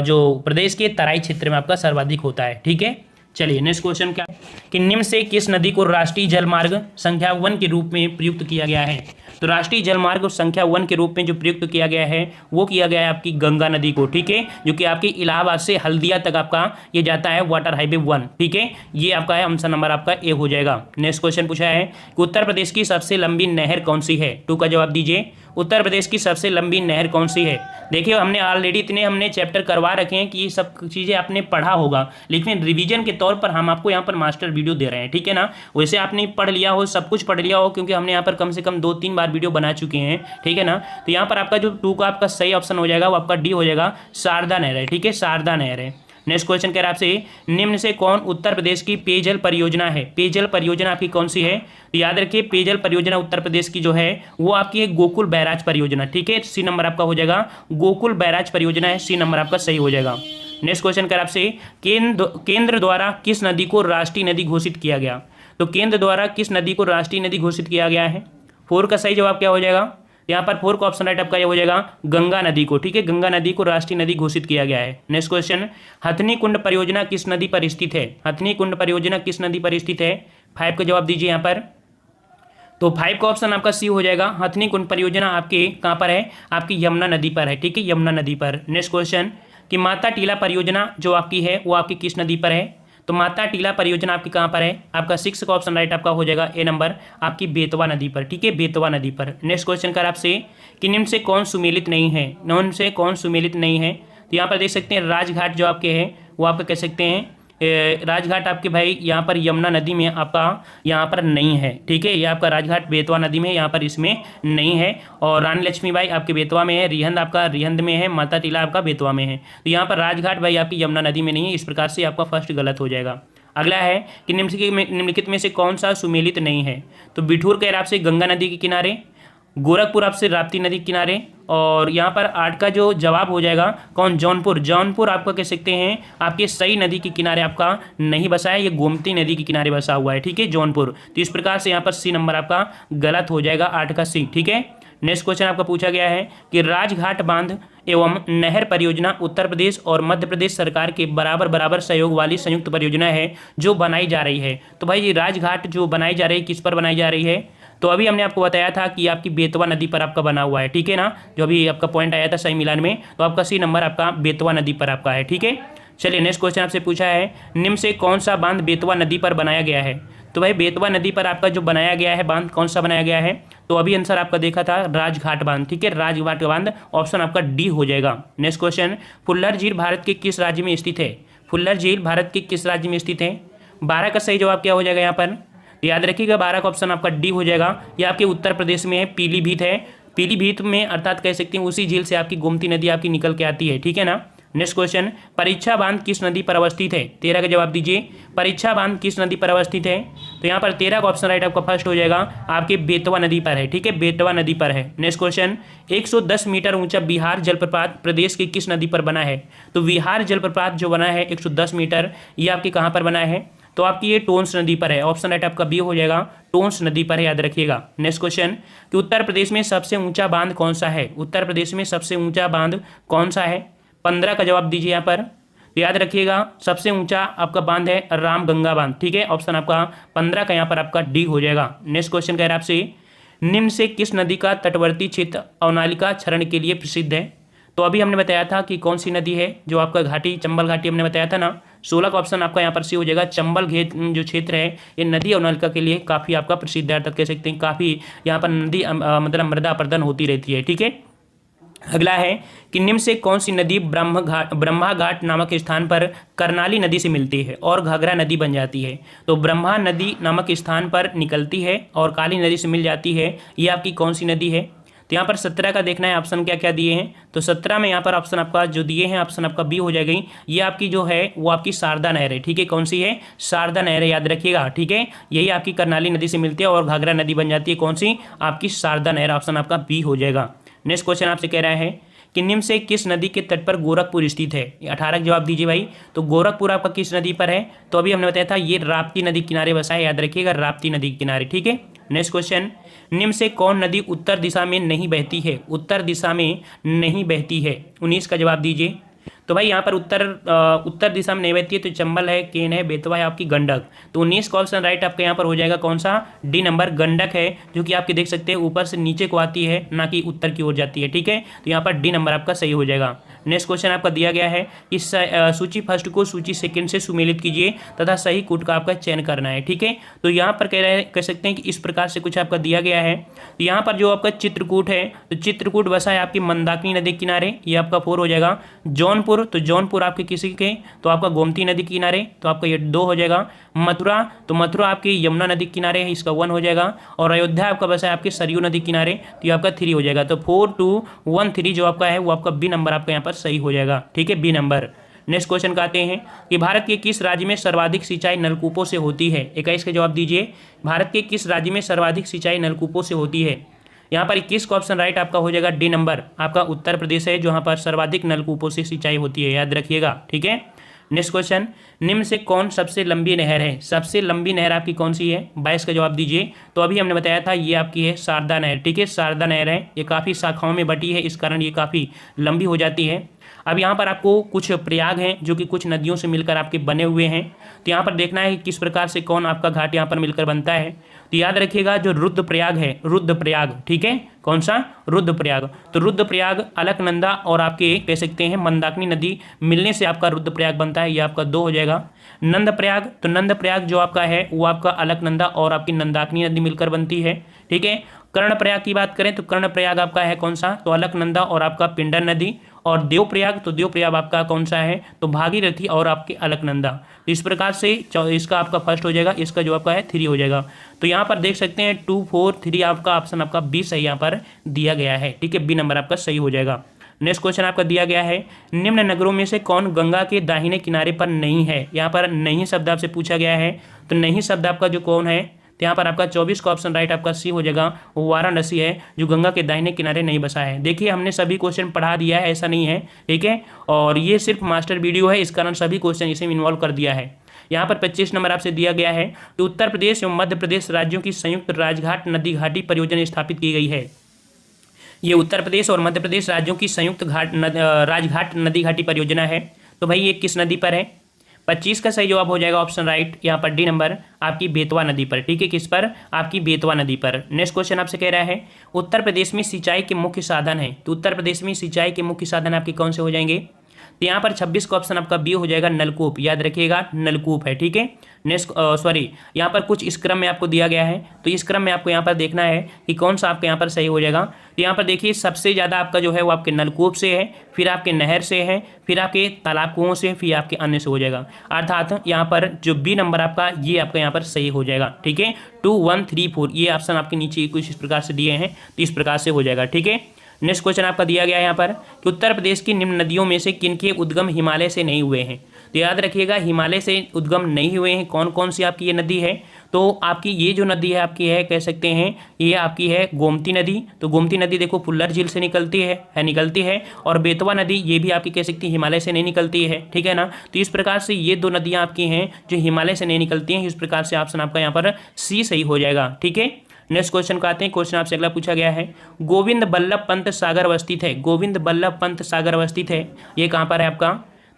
Speaker 1: जो प्रदेश के तराई क्षेत्र में आपका सर्वाधिक होता है। ठीक है, चलिए नेक्स्ट क्वेश्चन क्या कि निम्न से किस नदी को राष्ट्रीय जलमार्ग संख्या 1 के रूप में प्रयुक्त किया गया है? तो राष्ट्रीय जलमार्ग संख्या 1 के रूप में जो प्रयुक्त किया गया है वो किया गया है आपकी गंगा नदी को। ठीक है, जो कि आपकी इलाहाबाद से हल्दिया तक आपका ये जाता है वाटर हाईवे 1। ठीक है, ये आपका है, आंसर नंबर आपका ए हो जाएगा। नेक्स्ट क्वेश्चन पूछा है कि उत्तर प्रदेश की सबसे लंबी नहर कौन सी है? 2 का जवाब दीजिए। उत्तर प्रदेश की सबसे लंबी नहर कौन सी है? देखिए, हमने ऑलरेडी इतने हमने चैप्टर करवा रखे हैं कि ये सब चीज़ें आपने पढ़ा होगा, लेकिन रिवीजन के तौर पर हम आपको यहाँ पर मास्टर वीडियो दे रहे हैं। ठीक है ना, वैसे आपने पढ़ लिया हो, सब कुछ पढ़ लिया हो, क्योंकि हमने यहाँ पर कम से कम 2-3 बार वीडियो बना चुके हैं। ठीक है ना, तो यहाँ पर आपका जो 2 का आपका सही ऑप्शन हो जाएगा वो आपका डी हो जाएगा, शारदा नहर है। ठीक है, शारदा नहर है। नेक्स्ट क्वेश्चन कह रहा है आपसे, निम्न से कौन उत्तर प्रदेश की पेयजल परियोजना है? पेयजल परियोजना आपकी कौन सी है? तो याद रखिए, पेयजल परियोजना उत्तर प्रदेश की जो है वो आपकी है गोकुल बैराज परियोजना। ठीक है, सी नंबर आपका हो जाएगा, गोकुल बैराज परियोजना है, सी नंबर आपका सही हो जाएगा। नेक्स्ट क्वेश्चन कर आपसे, केंद्र द्वारा किस नदी को राष्ट्रीय नदी घोषित किया गया? तो केंद्र द्वारा किस नदी को राष्ट्रीय नदी घोषित किया गया है? 4 का सही जवाब क्या हो जाएगा? यहाँ पर 4 का ऑप्शन राइट आपका ये हो जाएगा गंगा नदी को। ठीक है, गंगा नदी को राष्ट्रीय नदी घोषित किया गया है। नेक्स्ट क्वेश्चन, हथनी कुंड परियोजना किस नदी पर स्थित है? हथनी कुंड परियोजना किस नदी पर स्थित है? 5 का जवाब दीजिए यहाँ पर। तो 5 का ऑप्शन आपका सी हो जाएगा। हथनी कुंड परियोजना आपके कहाँ पर है? आपकी यमुना नदी पर है। ठीक है, यमुना नदी पर। नेक्स्ट क्वेश्चन कि माता टीला परियोजना जो आपकी है वो आपकी किस नदी पर है? तो माता टीला परियोजना आपकी कहाँ पर है? आपका 6 का ऑप्शन राइट आपका हो जाएगा ए नंबर, आपकी बेतवा नदी पर। ठीक है, बेतवा नदी पर। नेक्स्ट क्वेश्चन कर आपसे कि निम्न से कौन सुमेलित नहीं है? निम्न से कौन सुमेलित नहीं है? तो यहाँ पर देख सकते हैं राजघाट जो आपके हैं वो आपका कह सकते हैं राजघाट आपके भाई यहाँ पर यमुना नदी में आपका यहाँ पर नहीं है। ठीक है, ये आपका राजघाट बेतवा नदी में यहाँ पर इसमें नहीं है। और रानी लक्ष्मीबाई आपके बेतवा में है, रिहंद आपका रिहंद में है, माता टीला आपका बेतवा में है। तो यहाँ पर राजघाट भाई आपकी यमुना नदी में नहीं है। इस प्रकार से आपका फर्स्ट गलत हो जाएगा। अगला है कि निम्नलिखित में से कौन सा सुमेलित नहीं है? तो बिठूर कह रहा आपसे गंगा नदी के किनारे, गोरखपुर आपसे राप्ती नदी के किनारे, और यहाँ पर 8 का जो जवाब हो जाएगा कौन? जौनपुर। जौनपुर आपका कह सकते हैं आपके सही नदी के किनारे आपका नहीं बसा है, ये गोमती नदी के किनारे बसा हुआ है। ठीक है, जौनपुर। तो इस प्रकार से यहाँ पर सी नंबर आपका गलत हो जाएगा, 8 का सी। ठीक है, नेक्स्ट क्वेश्चन आपका पूछा गया है कि राजघाट बांध एवं नहर परियोजना उत्तर प्रदेश और मध्य प्रदेश सरकार के बराबर बराबर सहयोग वाली संयुक्त परियोजना है जो बनाई जा रही है। तो भाई ये राजघाट जो बनाई जा रही है किस पर बनाई जा रही है? तो अभी हमने आपको बताया था कि आपकी बेतवा नदी पर आपका बना हुआ है। ठीक है ना, जो अभी आपका पॉइंट आया था सही मिलान में, तो आपका सी नंबर आपका बेतवा नदी पर आपका है। ठीक है, चलिए नेक्स्ट क्वेश्चन आपसे पूछा है निम्न से कौन सा बांध बेतवा नदी पर बनाया गया है? तो भाई बेतवा नदी पर आपका जो बनाया गया है बांध कौन सा बनाया गया है? तो अभी आंसर आपका देखा था राजघाट बांध। ठीक है, राजघाट बांध ऑप्शन आपका डी हो जाएगा। नेक्स्ट क्वेश्चन, फुल्लर झील भारत के किस राज्य में स्थित है? फुल्लर झील भारत के किस राज्य में स्थित है? 12 का सही जवाब क्या हो जाएगा यहाँ पर? याद रखिएगा 12 का ऑप्शन आपका डी हो जाएगा। ये आपके उत्तर प्रदेश में है, पीलीभीत है। पीलीभीत में अर्थात कह सकते हैं उसी झील से आपकी गोमती नदी आपकी निकल के आती है। ठीक है ना। नेक्स्ट क्वेश्चन, परीक्षा बांध किस नदी पर अवस्थित है? 13 का जवाब दीजिए। परीक्षा बांध किस नदी पर अवस्थित है? तो यहाँ पर 13 का ऑप्शन राइट आपका फर्स्ट हो जाएगा, आपके बेतवा नदी पर है। ठीक है, बेतवा नदी पर है। नेक्स्ट क्वेश्चन, 110 मीटर ऊंचा बिहार जलप्रपात प्रदेश की किस नदी पर बना है? तो बिहार जलप्रपात जो बना है 110 मीटर, ये आपके कहाँ पर बना है? तो आपकी ये टोंस नदी पर है। ऑप्शन राइट आपका बी हो जाएगा, टोंस नदी पर है, याद रखिएगा। नेक्स्ट क्वेश्चन कि उत्तर प्रदेश में सबसे ऊंचा बांध कौन सा है? उत्तर प्रदेश में सबसे ऊंचा बांध कौन सा है? 15 का जवाब दीजिए यहाँ पर। तो याद रखिएगा सबसे ऊंचा आपका बांध है रामगंगा बांध। ठीक है, ऑप्शन आपका 15 का यहाँ पर आपका डी हो जाएगा। नेक्स्ट क्वेश्चन कह रहा है आपसे, निम्न से किस नदी का तटवर्ती क्षेत्र अवनालिका क्षरण के लिए प्रसिद्ध है? तो अभी हमने बताया था कि कौन सी नदी है, जो आपका घाटी चंबल घाटी हमने बताया था ना। 16 का ऑप्शन आपका यहाँ पर सी हो जाएगा। चंबल जो क्षेत्र है ये नदी अवनालिका के लिए काफ़ी आपका प्रसिद्ध है, अर्थात कह सकते हैं काफ़ी यहाँ पर नदी मतलब मृदा अपर्दन होती रहती है। ठीक है, अगला है कि निम्न से कौन सी नदी ब्रह्मा घाट नामक स्थान पर करनाली नदी से मिलती है और घाघरा नदी बन जाती है? तो ब्रह्मा नदी नामक स्थान पर निकलती है और काली नदी से मिल जाती है, ये आपकी कौन सी नदी है? तो यहाँ पर 17 का देखना है ऑप्शन क्या क्या दिए हैं। तो 17 में यहाँ पर ऑप्शन आपका जो दिए हैं ऑप्शन आपका बी हो जाएगी। ये आपकी जो है वो आपकी शारदा नहर है। ठीक है, कौन सी है? शारदा नहर है, याद रखिएगा। ठीक है, यही आपकी करनाली नदी से मिलती है और घाघरा नदी बन जाती है, कौन सी? आपकी शारदा नहर। ऑप्शन आपका बी हो जाएगा। नेक्स्ट क्वेश्चन आपसे कह रहा है कि निम्न से किस नदी के तट पर गोरखपुर स्थित है? 18 का जवाब दीजिए भाई। तो गोरखपुर आपका किस नदी पर है? तो अभी हमने बताया था ये राप्ती नदी किनारे बसा है, याद रखिएगा, राप्ती नदी के किनारे। ठीक है, नेक्स्ट क्वेश्चन, निम्न से कौन नदी उत्तर दिशा में नहीं बहती है? उत्तर दिशा में नहीं बहती है, 19 का जवाब दीजिए। तो भाई यहाँ पर उत्तर दिशा में नहीं बहती है, तो चंबल है, केन है, बेतवा है, आपकी गंडक। तो 19 का ऑप्शन राइट आपका यहाँ पर हो जाएगा, कौन सा? डी नंबर, गंडक है, जो कि आपके देख सकते हैं ऊपर से नीचे को आती है, ना कि उत्तर की ओर जाती है। ठीक है, तो यहाँ पर डी नंबर आपका सही हो जाएगा। नेक्स्ट क्वेश्चन आपका दिया गया है कि सूची फर्स्ट को सूची सेकंड से सुमेलित कीजिए तथा सही कूट का आपका चयन करना है। ठीक है, तो यहाँ पर कह सकते हैं कि इस प्रकार से कुछ आपका दिया गया है। तो यहाँ पर जो आपका चित्रकूट है, तो चित्रकूट बसा है आपकी मंदाकिनी नदी किनारे, ये आपका 4 हो जाएगा। जौनपुर, तो जौनपुर आपके किसी के, तो आपका गोमती नदी किनारे, तो आपका ये 2 हो जाएगा। मथुरा, तो मथुरा आपकी यमुना नदी किनारे है, इसका 1 हो जाएगा। और अयोध्या आपका बसा है आपके सरयू नदी किनारे, तो ये आपका 3 हो जाएगा। तो 4 2 1 3 जो आपका है वो आपका बी नंबर आपका यहाँ पर सही हो जाएगा। ठीक है, बी नंबर। नेक्स्ट क्वेश्चन कहते हैं कि भारत के किस राज्य में सर्वाधिक सिंचाई नलकूपों से होती है? 21 का जवाब दीजिए। भारत के किस राज्य में सर्वाधिक सिंचाई नलकूपों से होती है? यहाँ पर 21 का ऑप्शन राइट आपका हो जाएगा, डी नंबर, आपका उत्तर प्रदेश है, जहाँ पर सर्वाधिक नलकूपों से सिंचाई होती है, याद रखिएगा। ठीक है, नेक्स्ट क्वेश्चन, निम्न से कौन सबसे लंबी नहर है? सबसे लंबी नहर आपकी कौन सी है? 22 का जवाब दीजिए। तो अभी हमने बताया था ये आपकी है शारदा नहर, ठीक है, शारदा नहर है, ये काफ़ी शाखाओं में बटी है, इस कारण ये काफ़ी लंबी हो जाती है। अब यहाँ पर आपको कुछ प्रयाग हैं जो कि कुछ नदियों से मिलकर आपके बने हुए हैं, तो यहाँ पर देखना है कि किस प्रकार से कौन आपका घाट यहाँ पर मिलकर बनता है। तो याद रखिएगा जो रुद्रप्रयाग है, रुद्रप्रयाग, ठीक है, कौन सा? रुद्रप्रयाग। तो रुद्रप्रयाग, अलकनंदा और आपके कह सकते हैं मंदाकिनी नदी मिलने से आपका रुद्रप्रयाग बनता है, ये आपका 2 हो जाएगा। नंदप्रयाग, तो नंदप्रयाग जो आपका है वो आपका अलकनंदा और आपकी मंदाकिनी नदी मिलकर बनती है, ठीक है। कर्णप्रयाग की बात करें तो कर्णप्रयाग आपका है कौन सा? तो अलकनंदा और आपका पिंडर नदी। और देवप्रयाग, तो देवप्रयाग आपका कौन सा है? तो भागीरथी और आपके अलकनंदा। तो इस प्रकार से इसका आपका फर्स्ट हो जाएगा, इसका जो आपका है 3 हो जाएगा। तो यहाँ पर देख सकते हैं 2, 4, 3 आपका ऑप्शन आपका बी सही यहाँ पर दिया गया है, ठीक है, बी नंबर आपका सही हो जाएगा। नेक्स्ट क्वेश्चन आपका दिया गया है, निम्न नगरों में से कौन गंगा के दाहिने किनारे पर नहीं है? यहाँ पर नहीं शब्द आपसे पूछा गया है, तो नहीं शब्द आपका जो कौन है? तो यहाँ पर आपका 24 का ऑप्शन राइट आपका सी हो जाएगा, वो वाराणसी है जो गंगा के दाहिने किनारे नहीं बसा है। देखिए हमने सभी क्वेश्चन पढ़ा दिया है, ऐसा नहीं है, ठीक है, और ये सिर्फ मास्टर वीडियो है, इस कारण सभी क्वेश्चन इसे इन्वॉल्व कर दिया है। यहाँ पर 25 नंबर आपसे दिया गया है, तो उत्तर प्रदेश एवं मध्य प्रदेश राज्यों की संयुक्त राजघाट नदी घाटी परियोजना स्थापित की गई है। ये उत्तर प्रदेश और मध्य प्रदेश राज्यों की संयुक्त राजघाट नदी घाटी परियोजना है। तो भाई ये किस नदी पर है? 25 का सही जवाब हो जाएगा ऑप्शन राइट यहाँ पर डी नंबर आपकी बेतवा नदी पर, ठीक है, किस पर? आपकी बेतवा नदी पर। नेक्स्ट क्वेश्चन आपसे कह रहा है, उत्तर प्रदेश में सिंचाई के मुख्य साधन है। तो उत्तर प्रदेश में सिंचाई के मुख्य साधन आपके कौन से हो जाएंगे? तो यहाँ पर 26 का ऑप्शन आपका बी हो जाएगा, नलकूप, याद रखिएगा नलकूप है, ठीक है। नेक्स्ट सॉरी, यहाँ पर कुछ इस क्रम में आपको दिया गया है, तो इस क्रम में आपको यहाँ पर देखना है कि कौन सा आपके यहाँ पर सही हो जाएगा। तो यहाँ पर देखिए सबसे ज़्यादा आपका जो है वो आपके नलकूप से है, फिर आपके नहर से है, फिर आपके तालाब कुओं से, फिर आपके अन्य से हो जाएगा। अर्थात यहाँ पर जो बी नंबर आपका ये आपका यहाँ पर सही हो जाएगा, ठीक है। 2, 1, 3, 4 ये ऑप्शन आपके नीचे कुछ इस प्रकार से दिए हैं, तो इस प्रकार से हो जाएगा, ठीक है। नेक्स्ट क्वेश्चन आपका दिया गया है यहाँ पर कि उत्तर प्रदेश की निम्न नदियों में से किनके उद्गम हिमालय से नहीं हुए हैं? तो याद रखिएगा हिमालय से उद्गम नहीं हुए हैं, कौन कौन सी आपकी ये नदी है? तो आपकी ये जो नदी है आपकी है कह सकते हैं ये आपकी है गोमती नदी। तो गोमती नदी देखो फुल्लर झील से निकलती है, और बेतवा नदी ये भी आपकी कह सकती है हिमालय से नहीं निकलती है, ठीक है ना। तो इस प्रकार से ये 2 नदियाँ आपकी हैं जो हिमालय से नहीं निकलती हैं, इस प्रकार से ऑप्शन आपका यहाँ पर सी सही हो जाएगा, ठीक है। नेक्स्ट क्वेश्चन का आते हैं, क्वेश्चन आपसे अगला पूछा गया है, गोविंद बल्लभ पंत सागर अवस्थित है। गोविंद बल्लभ पंत सागर अवस्थित है, ये कहाँ पर है आपका?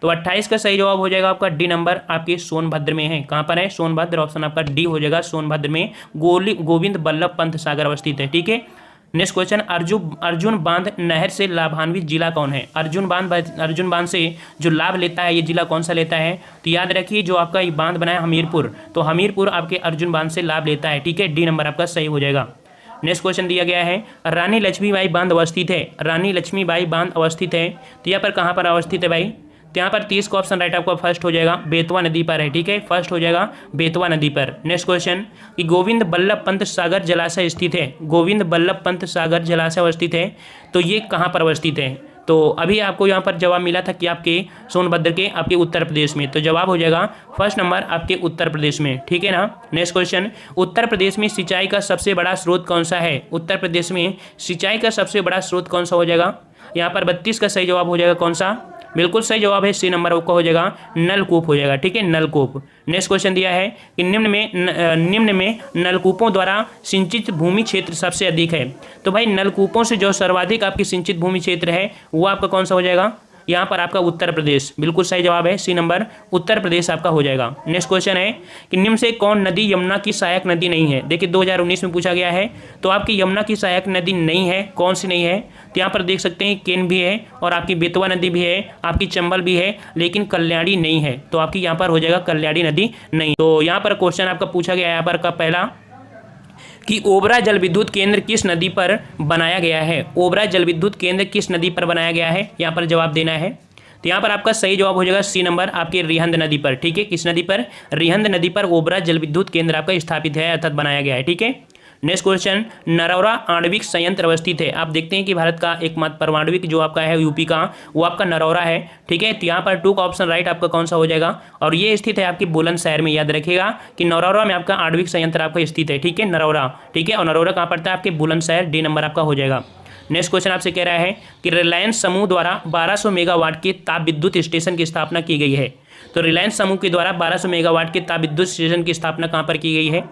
Speaker 1: तो 28 का सही जवाब हो जाएगा आपका डी नंबर आपके सोनभद्र में है। कहाँ पर है? सोनभद्र, ऑप्शन आपका डी हो जाएगा, सोनभद्र में गोविंद बल्लभ पंत सागर अवस्थित है, ठीक है। नेक्स्ट क्वेश्चन, अर्जुन बांध नहर से लाभान्वित जिला कौन है? अर्जुन बांध से जो लाभ लेता है ये जिला कौन सा लेता है? तो याद रखिए जो आपका ये बांध बना है हमीरपुर, तो हमीरपुर आपके अर्जुन बांध से लाभ लेता है, ठीक है, डी नंबर आपका सही हो जाएगा। नेक्स्ट क्वेश्चन दिया गया है, रानी लक्ष्मीबाई बांध अवस्थित है। रानी लक्ष्मीबाई बांध अवस्थित है, तो यहाँ पर कहाँ पर अवस्थित है भाई? तो यहाँ पर 30 का ऑप्शन राइट आपका फर्स्ट हो जाएगा, बेतवा नदी पर है, ठीक है, फर्स्ट हो जाएगा बेतवा नदी पर। नेक्स्ट क्वेश्चन कि गोविंद बल्लभ पंत सागर जलाशय स्थित है। गोविंद बल्लभ पंत सागर जलाशय अवस्थित है, तो ये कहाँ पर अवस्थित है? तो अभी आपको यहाँ पर जवाब मिला था कि आपके सोनभद्र के आपके उत्तर प्रदेश में, तो जवाब हो जाएगा फर्स्ट नंबर आपके उत्तर प्रदेश में, ठीक है ना। नेक्स्ट क्वेश्चन, उत्तर प्रदेश में सिंचाई का सबसे बड़ा स्रोत कौन सा है? उत्तर प्रदेश में सिंचाई का सबसे बड़ा स्रोत कौन सा हो जाएगा? यहाँ पर 32 का सही जवाब हो जाएगा कौन सा? बिल्कुल सही जवाब है सी नंबर आपका हो जाएगा, नलकूप हो जाएगा, ठीक है, नलकूप। नेक्स्ट क्वेश्चन दिया है कि निम्न में नलकूपों द्वारा सिंचित भूमि क्षेत्र सबसे अधिक है। तो भाई नलकूपों से जो सर्वाधिक आपकी सिंचित भूमि क्षेत्र है वो आपका कौन सा हो जाएगा? यहाँ पर आपका उत्तर प्रदेश, बिल्कुल सही जवाब है सी नंबर, उत्तर प्रदेश आपका हो जाएगा। नेक्स्ट क्वेश्चन है कि निम्न से कौन नदी यमुना की सहायक नदी नहीं है? देखिए 2019 में पूछा गया है, तो आपकी यमुना की सहायक नदी नहीं है, कौन सी नहीं है? तो यहाँ पर देख सकते हैं केन भी है और आपकी बेतवा नदी भी है, आपकी चंबल भी है, लेकिन कल्याणी नहीं है, तो आपकी यहाँ पर हो जाएगा कल्याणी नदी नहीं। तो यहाँ पर क्वेश्चन आपका पूछा गया है यहाँ पर का पहला कि ओबरा जल विद्युत केंद्र किस नदी पर बनाया गया है? ओबरा जल विद्युत केंद्र किस नदी पर बनाया गया है? यहाँ पर जवाब देना है। तो यहाँ पर आपका सही जवाब हो जाएगा सी नंबर आपके रिहंद नदी पर, ठीक है, किस नदी पर? रिहंद नदी पर ओबरा जल विद्युत केंद्र आपका स्थापित है अर्थात बनाया गया है, ठीक है। नेक्स्ट क्वेश्चन, नरौरा आणविक संयंत्र अवस्थित है। आप देखते हैं कि भारत का एकमात्र परमाणुविक जो आपका है यूपी का वो आपका नरौरा है, ठीक है। तो यहाँ पर 2 का ऑप्शन राइट आपका कौन सा हो जाएगा? और ये स्थित है आपकी बुलंदशहर में, याद रखिएगा कि नरौरा में आपका आणविक संयंत्र आपका स्थित है, ठीक है, नरौरा, ठीक है, और नरौरा कहाँ पड़ता है? आपके बुलंदशहर, डी नंबर आपका हो जाएगा। नेक्स्ट क्वेश्चन आपसे कह रहा है कि रिलायंस समूह द्वारा 1200 मेगावाट के ताप विद्युत स्टेशन की स्थापना की गई है। तो रिलायंस समूह के द्वारा 1200 मेगावाट के ताप विद्युत स्टेशन की स्थापना कहाँ पर की गई है?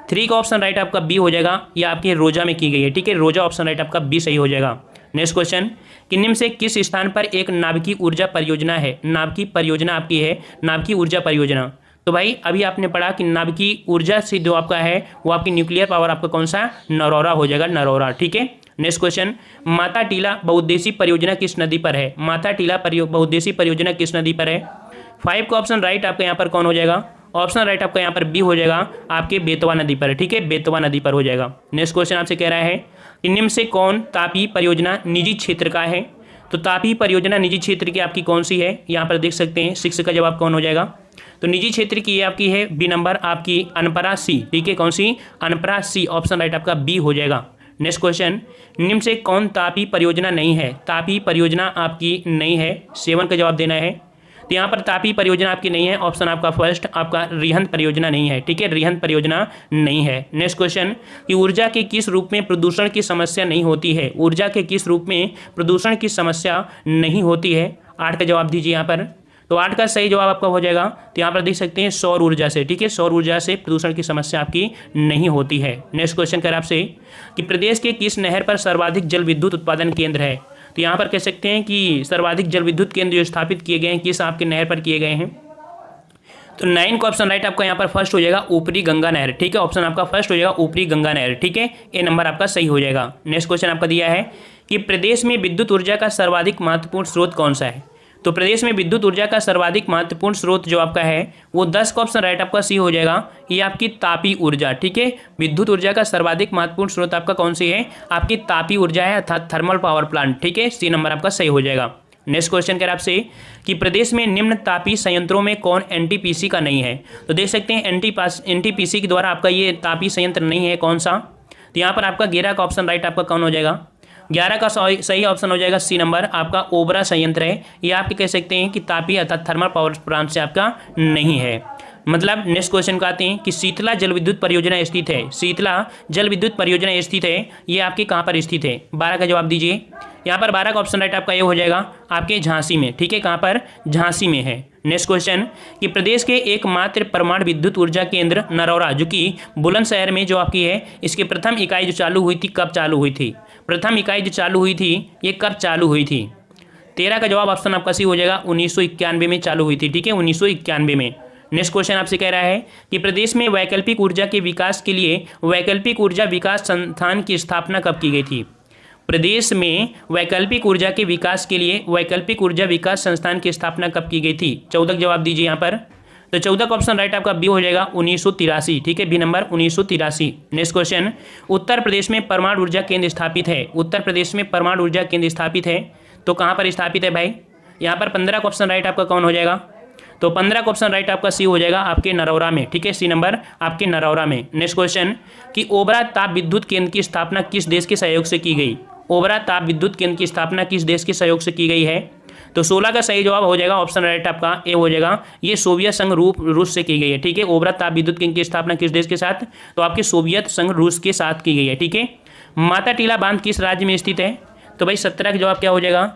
Speaker 1: 3 का ऑप्शन राइट आपका बी हो जाएगा, या आपके रोजा में की गई है। ठीक है, रोजा ऑप्शन राइट आपका बी सही हो जाएगा। नेक्स्ट क्वेश्चन कि निम्न से किस स्थान पर एक नाभिकीय ऊर्जा परियोजना है? नाभिकीय परियोजना आपकी है नाभिकीय ऊर्जा परियोजना। तो भाई अभी आपने पढ़ा कि नाभिकीय ऊर्जा से जो आपका है वो आपकी न्यूक्लियर पावर आपका कौन सा? नरौरा हो जाएगा, नरौरा। ठीक है, नेक्स्ट क्वेश्चन माता टीला बहुउद्देशीय परियोजना किस नदी पर है? माता टीला बहुउद्देशीय परियोजना किस नदी पर है? 5 का ऑप्शन राइट आपका यहाँ पर कौन हो जाएगा? ऑप्शन राइट आपका यहाँ पर बी हो जाएगा, आपके बेतवा नदी पर। ठीक है, बेतवा नदी पर हो जाएगा। नेक्स्ट क्वेश्चन आपसे कह रहा है कि निम्न से कौन तापीय परियोजना निजी क्षेत्र का है? तो तापीय परियोजना निजी क्षेत्र की आपकी कौन सी है? यहाँ पर देख सकते हैं 6 का जवाब कौन हो जाएगा? तो निजी क्षेत्र की ये आपकी है बी नंबर आपकी अनपरा सी। ठीक है, कौन सी? अनपरा सी, ऑप्शन राइट आपका बी हो जाएगा। नेक्स्ट क्वेश्चन निम्न से कौन तापीय परियोजना नहीं है? तापीय परियोजना आपकी नहीं है, 7 का जवाब देना है। तो यहाँ पर तापीय परियोजना आपकी नहीं है, ऑप्शन आपका फर्स्ट आपका रिहंत परियोजना नहीं है। ठीक है, रिहंत परियोजना नहीं है। नेक्स्ट क्वेश्चन कि ऊर्जा के किस रूप में प्रदूषण की समस्या नहीं होती है? ऊर्जा के किस रूप में प्रदूषण की समस्या नहीं होती है? 8 का जवाब दीजिए यहाँ पर। तो 8 का सही जवाब आपका हो जाएगा। तो यहाँ पर देख सकते हैं सौर ऊर्जा से। ठीक है, सौर ऊर्जा से प्रदूषण की समस्या आपकी नहीं होती है। नेक्स्ट क्वेश्चन कर आपसे कि प्रदेश के किस नहर पर सर्वाधिक जल विद्युत उत्पादन केंद्र है? तो यहाँ पर कह सकते हैं कि सर्वाधिक जल विद्युत केंद्र जो स्थापित किए गए हैं किस आपके नहर पर किए गए हैं? तो 9 का ऑप्शन राइट आपका यहाँ पर फर्स्ट हो जाएगा, ऊपरी गंगा नहर। ठीक है, ऑप्शन आपका फर्स्ट हो जाएगा ऊपरी गंगा नहर। ठीक है, ए नंबर आपका सही हो जाएगा। नेक्स्ट क्वेश्चन आपका दिया है कि प्रदेश में विद्युत ऊर्जा का सर्वाधिक महत्वपूर्ण स्रोत कौन सा है? तो प्रदेश में विद्युत ऊर्जा का सर्वाधिक महत्वपूर्ण स्रोत जो आपका है वो 10 का ऑप्शन राइट आपका सी हो जाएगा, ये आपकी तापीय ऊर्जा। ठीक है, विद्युत ऊर्जा का सर्वाधिक महत्वपूर्ण स्रोत आपका कौन सी है? आपकी तापीय ऊर्जा है अर्थात थर्मल पावर प्लांट। ठीक है, सी नंबर आपका सही हो जाएगा। नेक्स्ट क्वेश्चन कर आपसे कि प्रदेश में निम्न तापीय संयंत्रों में कौन एनटीपीसी का नहीं है? तो देख सकते हैं एनटीपीसी के द्वारा आपका ये तापीय संयंत्र नहीं है, कौन सा? तो यहाँ पर आपका 11 का ऑप्शन राइट आपका कौन हो जाएगा? 11 का सही ऑप्शन हो जाएगा सी नंबर आपका ओबरा संयंत्र है। ये आप कह सकते हैं कि तापीय अर्थात थर्मल पावर प्लांट से आपका नहीं है। मतलब नेक्स्ट क्वेश्चन को आते हैं कि शीतला जल विद्युत परियोजना स्थित है। शीतला जल विद्युत परियोजना स्थित है, ये आपके कहाँ पर स्थित है? 12 का जवाब दीजिए। यहाँ पर 12 का ऑप्शन राइट आपका ये हो जाएगा आपके झांसी में। ठीक है, कहाँ पर? झांसी में है। नेक्स्ट क्वेश्चन कि प्रदेश के एकमात्र परमाणु विद्युत ऊर्जा केंद्र नरौरा जो कि बुलंदशहर में जो आपकी है, इसकी प्रथम इकाई जो चालू हुई थी कब चालू हुई थी? प्रथम इकाई जो चालू हुई थी ये कब चालू हुई थी? 13 का जवाब ऑप्शन आपका सी हो जाएगा, 1991 में चालू हुई थी। ठीक है, 1991 में। नेक्स्ट क्वेश्चन आपसे कह रहा है कि प्रदेश में वैकल्पिक ऊर्जा के विकास के लिए वैकल्पिक ऊर्जा विकास संस्थान की स्थापना कब की गई थी? प्रदेश में वैकल्पिक ऊर्जा के विकास के लिए वैकल्पिक ऊर्जा विकास संस्थान की स्थापना कब की गई थी? 14 का जवाब दीजिए यहाँ पर। तो 14 का ऑप्शन राइट आपका बी हो जाएगा, 1983। ठीक है, B number 1983। Next question Uttar Pradesh में परमाणु ऊर्जा केंद्र स्थापित है। उत्तर प्रदेश में परमाणु ऊर्जा केंद्र स्थापित है, तो कहाँ पर स्थापित है भाई? यहाँ पर 15 का ऑप्शन राइट आपका कौन हो जाएगा? तो 15 का ऑप्शन राइट आपका सी हो जाएगा आपके नरौरा में। ठीक है, सी नंबर आपके नरौरा में। नेक्स्ट क्वेश्चन कि ओबरा ताप विद्युत केंद्र की स्थापना किस देश के सहयोग से की गई? ओबरा ताप विद्युत केंद्र की स्थापना किस देश के सहयोग से की गई है? तो 16 का सही जवाब हो जाएगा, ऑप्शन राइट आपका ए हो जाएगा, ये सोवियत संघ रूस से की गई है। ठीक है, ओबरा ताप विद्युत केंद्र की स्थापना किस देश के साथ? तो आपके सोवियत संघ रूस के साथ की गई है। ठीक है, माता टीला बांध किस राज्य में स्थित है? तो भाई 17 का जवाब क्या हो जाएगा?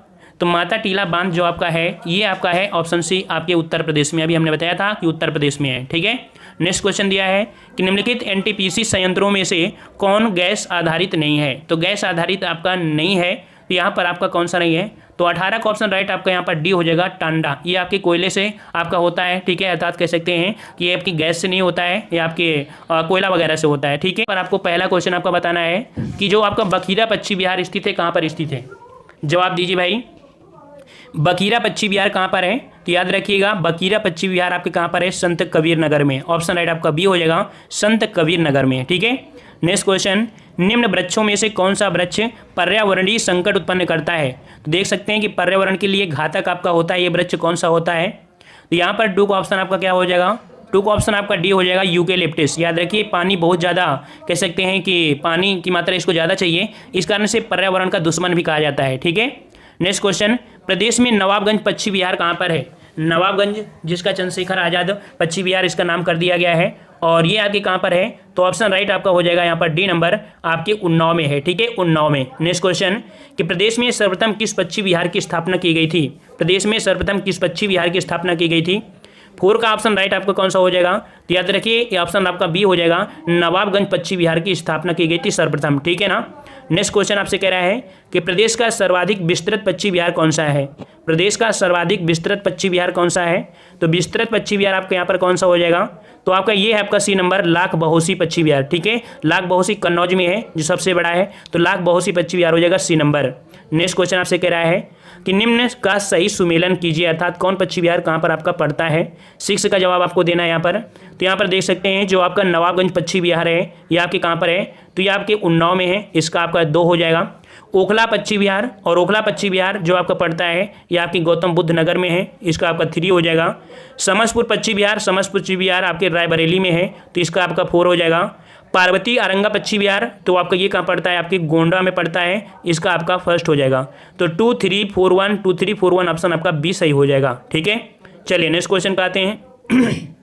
Speaker 1: तो माता टीला बांध जो आपका है ये आपका है ऑप्शन सी आपके उत्तर प्रदेश में। अभी हमने बताया था कि उत्तर प्रदेश में है। ठीक है, नेक्स्ट क्वेश्चन दिया है कि निम्नलिखित एनटीपीसी संयंत्रों में से कौन गैस आधारित नहीं है? तो गैस आधारित आपका नहीं है, तो यहाँ पर आपका कौन सा नहीं है? तो 18 का ऑप्शन राइट आपका यहाँ पर डी हो जाएगा, टांडा। ये आपके कोयले से आपका होता है। ठीक है, अर्थात कह सकते हैं कि ये आपकी गैस से नहीं होता है, ये आपके कोयला वगैरह से होता है। ठीक है, पर आपको पहला क्वेश्चन आपका बताना है कि जो आपका बखीरा पश्चिम बिहार स्थित है कहाँ पर स्थित है? जवाब दीजिए भाई। बखीरा पश्चिम बिहार कहाँ पर है? तो याद रखिएगा बखीरा पश्चिम बिहार आपके कहाँ पर है? संत कबीर नगर में। ऑप्शन राइट आपका बी हो जाएगा, संत कबीर नगर में। ठीक है, नेक्स्ट क्वेश्चन निम्न वृक्षों में से कौन सा वृक्ष पर्यावरणीय संकट उत्पन्न करता है? तो देख सकते हैं कि पर्यावरण के लिए घातक आपका होता है, ये वृक्ष कौन सा होता है? तो यहाँ पर 2 का ऑप्शन आपका क्या हो जाएगा? 2 का ऑप्शन आपका डी हो जाएगा, यूकेलिप्टस। याद रखिए पानी बहुत ज़्यादा कह सकते हैं कि पानी की मात्रा इसको ज़्यादा चाहिए, इस कारण से पर्यावरण का दुश्मन भी कहा जाता है। ठीक है, नेक्स्ट क्वेश्चन प्रदेश में नवाबगंज पश्चिम बिहार कहाँ पर है? नवाबगंज जिसका चंद्रशेखर आजाद पश्चिम बिहार इसका नाम कर दिया गया है, और ये आपके कहाँ पर है, तो ऑप्शन राइट आपका हो जाएगा यहाँ पर डी नंबर आपके उन्नाव में है, ठीक है, उन्नाव में। नेक्स्ट क्वेश्चन कि प्रदेश में सर्वप्रथम किस पक्षी विहार की स्थापना की गई थी? प्रदेश में सर्वप्रथम किस पक्षी विहार की स्थापना की गई थी? 4 का ऑप्शन राइट आपका कौन सा हो जाएगा? तो याद रखिए ये ऑप्शन आपका बी हो जाएगा, नवाबगंज पक्षी विहार की स्थापना की गई थी सर्वप्रथम, ठीक है ना। नेक्स्ट क्वेश्चन आपसे कह रहा है कि प्रदेश का सर्वाधिक विस्तृत पक्षी विहार कौन सा है? प्रदेश का सर्वाधिक विस्तृत पक्षी विहार कौन सा है? तो विस्तृत पक्षी विहार आपका यहाँ पर कौन सा हो जाएगा? तो आपका ये है आपका सी नंबर, लाख बहोसी पक्षी विहार, ठीक है। लाख बहोसी कन्नौज में है जो सबसे बड़ा है, तो लाख बहोसी पक्षी विहार हो जाएगा सी नंबर। नेक्स्ट क्वेश्चन आपसे कह रहा है कि निम्न का सही सुमेलन कीजिए, अर्थात कौन पक्षी विहार कहाँ पर आपका पड़ता है? 6 का जवाब आपको देना है यहाँ पर। तो यहाँ पर देख सकते हैं जो आपका नवाबगंज पक्षी विहार है ये आपके कहाँ पर है? तो ये आपके उन्नाव में है, इसका आपका 2 हो जाएगा। ओखला पक्षी विहार, और ओखला पक्षी विहार जो आपका पड़ता है ये आपके गौतम बुद्ध नगर में है, इसका आपका 3 हो जाएगा। समसपुर पक्षी विहार, समसपुर पक्षी विहार आपके रायबरेली में है, तो इसका आपका 4 हो जाएगा। पार्वती अरंगा पक्षी विहार, तो आपका ये कहाँ पड़ता है? आपके गोंडा में पड़ता है, इसका आपका 1st हो जाएगा। तो 2 3 4 1 2 3 4 1 ऑप्शन आपका बी सही हो जाएगा, ठीक है। चलिए नेक्स्ट क्वेश्चन पे आते हैं।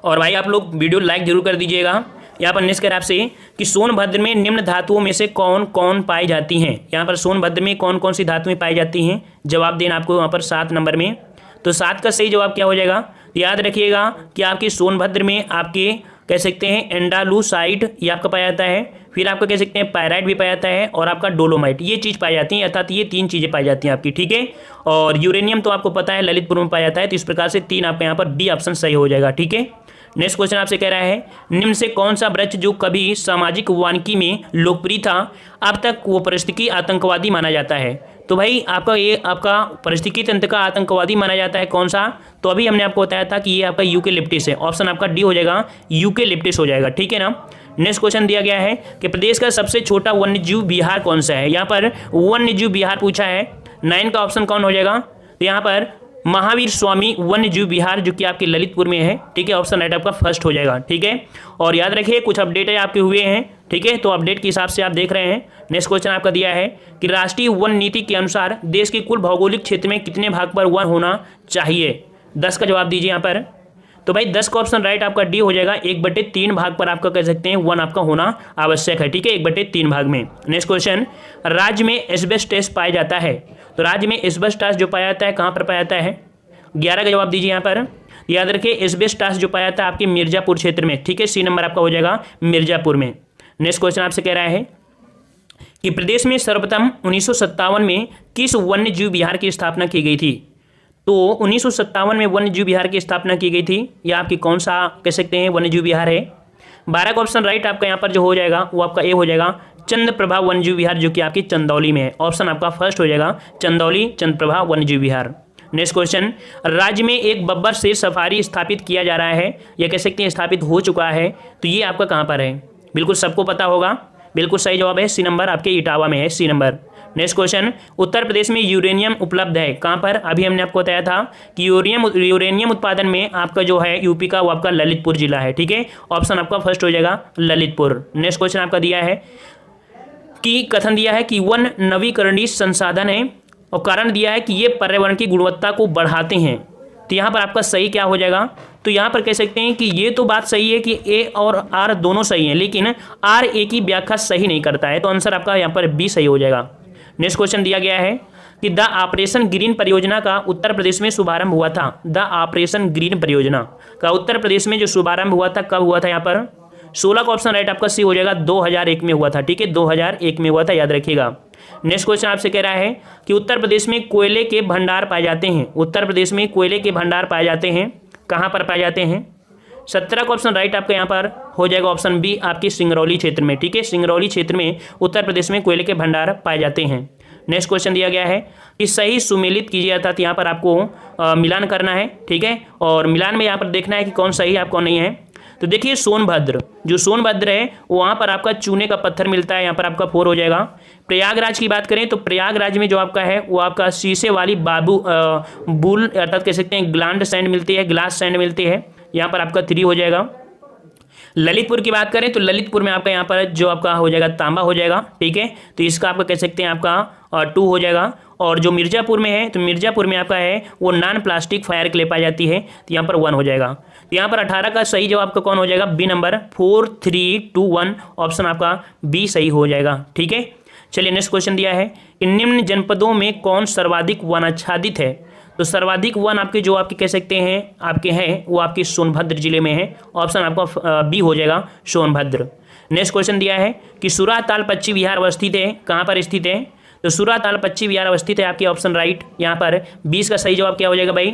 Speaker 1: और भाई आप लोग वीडियो लाइक जरूर कर दीजिएगा। यहाँ पर नेक्स्ट कर आपसे कि सोनभद्र में निम्न धातुओं में से कौन कौन पाई जाती हैं? यहाँ पर सोनभद्र में कौन कौन सी धातुएं पाई जाती हैं? जवाब देना आपको यहाँ पर 7 नंबर में। तो 7 का सही जवाब क्या हो जाएगा? याद रखिएगा कि आपके सोनभद्र में आपके कह सकते हैं एंडालुसाइट ये आपका पाया जाता है, फिर आपका कह सकते हैं पायराइट भी पाया जाता है, और आपका डोलोमाइट, ये चीज़ पाई जाती है, अर्थात ये 3 चीज़ें पाई जाती हैं आपकी, ठीक है। और यूरेनियम तो आपको पता है ललितपुर में पाया जाता है, तो इस प्रकार से 3 आपका यहाँ पर डी ऑप्शन सही हो जाएगा, ठीक है। नेक्स्ट क्वेश्चन आपसे कह रहा है निम्न से कौन सा वृक्ष जो कभी सामाजिक वानिकी में लोकप्रिय था अब तक वो पारिस्थितिकी आतंकवादी माना जाता है? तो भाई आपका ये आपका पारिस्थितिकी तंत्र का आतंकवादी माना जाता है कौन सा? तो अभी हमने आपको बताया था कि ये आपका यूकेलिप्टिस है, ऑप्शन आपका डी हो जाएगा, यूकेलिप्टिस हो जाएगा, ठीक है ना। नेक्स्ट क्वेश्चन दिया गया है कि प्रदेश का सबसे छोटा वन्यजीव विहार कौन सा है? यहाँ पर वन्यजीव विहार पूछा है, 9 का ऑप्शन कौन हो जाएगा? तो यहाँ पर महावीर स्वामी वन्यजीव विहार जो कि आपके ललितपुर में है, ठीक है, ऑप्शन राइट आपका 1st हो जाएगा, ठीक है। और याद रखिए कुछ अपडेट है आपके हुए हैं, ठीक है, तो अपडेट के हिसाब से आप देख रहे हैं। नेक्स्ट क्वेश्चन आपका दिया है कि राष्ट्रीय वन नीति के अनुसार देश के कुल भौगोलिक क्षेत्र में कितने भाग पर वन होना चाहिए? 10 का जवाब दीजिए यहाँ पर। तो भाई 10 का ऑप्शन राइट आपका डी हो जाएगा, 1/3 भाग पर आपका कह सकते हैं वन आपका होना आवश्यक है, ठीक है, 1/3 भाग में। नेक्स्ट क्वेश्चन राज्य में एस्बेस्टस पाया जाता है, तो राज्य में एस्बेस्टस जो पाया जाता है कहाँ पर पाया जाता है? 11 का जवाब दीजिए यहाँ पर। याद रखिए एस्बेस्टस जो पाया जाता है आपके मिर्जापुर क्षेत्र में, ठीक है, सी नंबर आपका हो जाएगा मिर्जापुर में। नेक्स्ट क्वेश्चन आपसे कह रहा है कि प्रदेश में सर्वप्रथम 1957 में किस वन्यजीव विहार की स्थापना की गई थी? तो 1957 में वन्यजीव विहार की स्थापना की गई थी, यह आपकी कौन सा कह सकते हैं वन्यजीव विहार है? 12 का ऑप्शन राइट आपका यहाँ पर जो हो जाएगा वो आपका ए हो जाएगा, चंद्रप्रभा वन्यजीव विहार जो कि आपकी चंदौली में है, ऑप्शन आपका 1st हो जाएगा, चंदौली चंद्रप्रभा वन्यजीव विहार। नेक्स्ट क्वेश्चन राज्य में एक बब्बर शेर सफारी स्थापित किया जा रहा है, या कह सकते हैं स्थापित हो चुका है, तो ये आपका कहाँ पर है? बिल्कुल सबको पता होगा, बिल्कुल सही जवाब है सी नंबर, आपके इटावा में है, सी number. Next question Uttar Pradesh में यूरेनियम उपलब्ध है कहाँ पर? अभी हमने आपको बताया था कि यूरेनियम उत्पादन में आपका जो है यूपी का वो आपका ललितपुर जिला है, ठीक है, ऑप्शन आपका 1st हो जाएगा ललितपुर। नेक्स्ट क्वेश्चन आपका दिया है कि कथन दिया है कि वन नवीकरणीय संसाधन है, और कारण दिया है कि ये पर्यावरण की गुणवत्ता को बढ़ाते हैं, तो यहाँ पर आपका सही क्या हो जाएगा? तो यहाँ पर कह सकते हैं कि ये तो बात सही है कि ए और आर दोनों सही हैं, लेकिन आर ए की व्याख्या सही नहीं करता है, तो आंसर आपका यहाँ पर बी सही हो जाएगा। नेक्स्ट क्वेश्चन दिया गया है कि द ऑपरेशन ग्रीन परियोजना का उत्तर प्रदेश में शुभारंभ हुआ था। द ऑपरेशन ग्रीन परियोजना का उत्तर प्रदेश में जो शुभारंभ हुआ था कब हुआ था? यहाँ पर 16 का ऑप्शन राइट आपका सी हो जाएगा, 2001 में हुआ था, ठीक है, 2001 में हुआ था, याद रखिएगा। नेक्स्ट क्वेश्चन आपसे कह रहा है कि उत्तर प्रदेश में कोयले के भंडार पाए जाते हैं, उत्तर प्रदेश में कोयले के भंडार पाए जाते हैं, कहाँ पर पाए जाते हैं? 17 का ऑप्शन राइट आपका यहाँ पर हो जाएगा, ऑप्शन बी आपकी सिंगरौली क्षेत्र में, ठीक है, सिंगरौली क्षेत्र में उत्तर प्रदेश में कोयले के भंडार पाए जाते हैं। नेक्स्ट क्वेश्चन दिया गया है कि सही सुमेलित कीजिए, अर्थात यहाँ पर आपको मिलान करना है, ठीक है, और मिलान में यहाँ पर देखना है कि कौन सही है कौन नहीं है। तो देखिए सोनभद्र, जो सोनभद्र है वहाँ पर आपका चूने का पत्थर मिलता है, यहाँ पर आपका 4 हो जाएगा। प्रयागराज की बात करें तो प्रयागराज में जो आपका है वो आपका शीशे वाली बुल अर्थात कह सकते हैं ग्लांड सैंड मिलती है, ग्लास सैंड मिलती है, यहाँ पर आपका 3 हो जाएगा। ललितपुर की बात करें तो ललितपुर में आपका यहाँ पर जो आपका हो जाएगा तांबा हो जाएगा, ठीक है। तो इसका आपका कह सकते हैं आपका 2 हो जाएगा। और जो मिर्जापुर में है तो मिर्जापुर में आपका है वो नॉन प्लास्टिक फायर क्ले पाई जाती है, तो यहाँ पर 1 हो जाएगा। तो यहाँ पर 18 का सही जवाब आपका कौन हो जाएगा, बी नंबर 4 3 2 1 ऑप्शन आपका बी सही हो जाएगा, ठीक है। चलिए नेक्स्ट क्वेश्चन दिया है कि निम्न जनपदों में कौन सर्वाधिक वनाच्छादित है। तो सर्वाधिक वन आपके जो आपके कह सकते हैं आपके हैं वो आपके सोनभद्र जिले में है, ऑप्शन आपका बी हो जाएगा सोनभद्र। नेक्स्ट क्वेश्चन दिया है कि सुराताल पश्चिम विहार अवस्थित है, कहाँ पर स्थित है। तो सुराताल पश्चिम विहार अवस्थित है आपके ऑप्शन राइट। यहाँ पर 20 का सही जवाब क्या हो जाएगा भाई,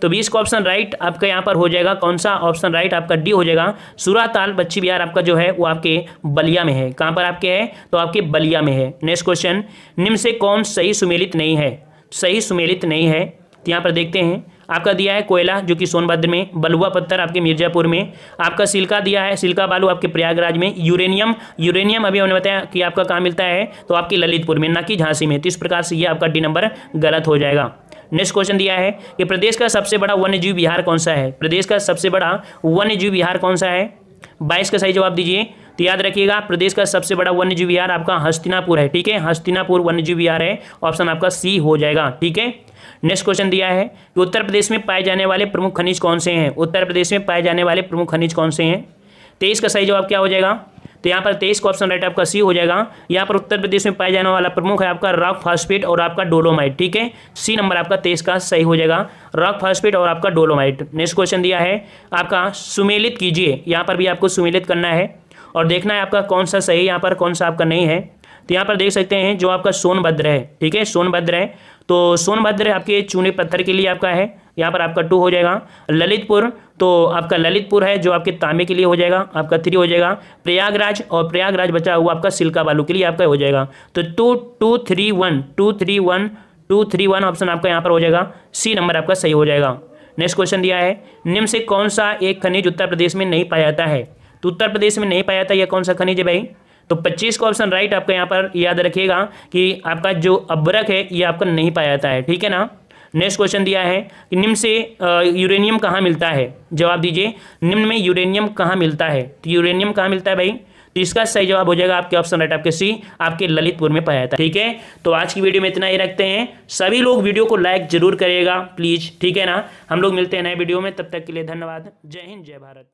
Speaker 1: तो 20 का ऑप्शन राइट आपका यहाँ पर हो जाएगा कौन सा, ऑप्शन राइट आपका डी हो जाएगा। सुराताल पश्चिम विहार आपका जो है वो आपके बलिया में है, कहाँ पर आपके है तो आपके बलिया में है। नेक्स्ट क्वेश्चन, निम्न से कौन सही सुमेलित नहीं है, सही सुमेलित नहीं है। तो यहाँ पर देखते हैं आपका दिया है कोयला जो कि सोनभद्र में, बलुआ पत्थर आपके मिर्जापुर में, आपका सिल्का दिया है सिल्का बालू आपके प्रयागराज में, यूरेनियम अभी हमने बताया कि आपका कहाँ मिलता है तो आपकी ललितपुर में, ना कि झांसी में। तो इस प्रकार से ये आपका डी नंबर गलत हो जाएगा। नेक्स्ट क्वेश्चन दिया है कि प्रदेश का सबसे बड़ा वन्यजीव विहार कौन सा है, प्रदेश का सबसे बड़ा वन्यजीव विहार कौन सा है। 22 का सही जवाब दीजिए। तो याद रखिएगा प्रदेश का सबसे बड़ा वन्यजीव विहार आपका हस्तिनापुर है, ठीक है, हस्तिनापुर वन्यजीव विहार है, ऑप्शन आपका सी हो जाएगा, ठीक है। नेक्स्ट क्वेश्चन दिया है कि उत्तर प्रदेश में पाए जाने वाले प्रमुख खनिज कौन से हैं, उत्तर प्रदेश में पाए जाने वाले प्रमुख खनिज कौन से हैं। 23 का सही जवाब क्या हो जाएगा, तो यहाँ पर 23 का ऑप्शन राइट आपका सी हो जाएगा। यहाँ पर उत्तर प्रदेश में पाए जाने वाला प्रमुख है आपका रॉक फास्फेट और आपका डोलोमाइट, ठीक है, सी नंबर आपका 23 का सही हो जाएगा, रॉक फास्फेट और आपका डोलोमाइट। नेक्स्ट क्वेश्चन दिया है आपका सुमेलित कीजिए, यहाँ पर भी आपको सुमेलित करना है और देखना है आपका कौन सा सही, यहाँ पर कौन सा आपका नहीं है। तो यहाँ पर देख सकते हैं जो आपका सोनभद्र है, ठीक है, सोनभद्र है, तो सोनभद्र आपके चूने पत्थर के लिए आपका है, यहाँ पर आपका 2 हो जाएगा। ललितपुर तो आपका ललितपुर है जो आपके तांबे के लिए हो जाएगा, आपका 3 हो जाएगा। प्रयागराज और प्रयागराज बचा हुआ आपका सिल्का बालू के लिए आपका हो जाएगा। तो 2 3 1 ऑप्शन आपका यहाँ पर हो जाएगा, सी नंबर आपका सही हो जाएगा। नेक्स्ट क्वेश्चन दिया है निम्न से कौन सा एक खनिज उत्तर प्रदेश में नहीं पाया जाता है। तो उत्तर प्रदेश में नहीं पाया जाता यह कौन सा खनिज है भाई, तो 25 का ऑप्शन राइट आपका यहाँ पर याद रखिएगा कि आपका जो अब्रक है ये आपका नहीं पाया जाता है, ठीक है ना। नेक्स्ट क्वेश्चन दिया है कि निम्न से यूरेनियम कहाँ मिलता है, जवाब दीजिए निम्न में यूरेनियम कहाँ मिलता है। तो यूरेनियम कहाँ मिलता है भाई, तो इसका सही जवाब हो जाएगा आपके ऑप्शन राइट आपके सी, आपके ललितपुर में पाया जाता है, ठीक है। तो आज की वीडियो में इतना ही रखते हैं, सभी लोग वीडियो को लाइक जरूर करिएगा प्लीज, ठीक है ना। हम लोग मिलते हैं नए वीडियो में, तब तक के लिए धन्यवाद। जय हिंद जय भारत।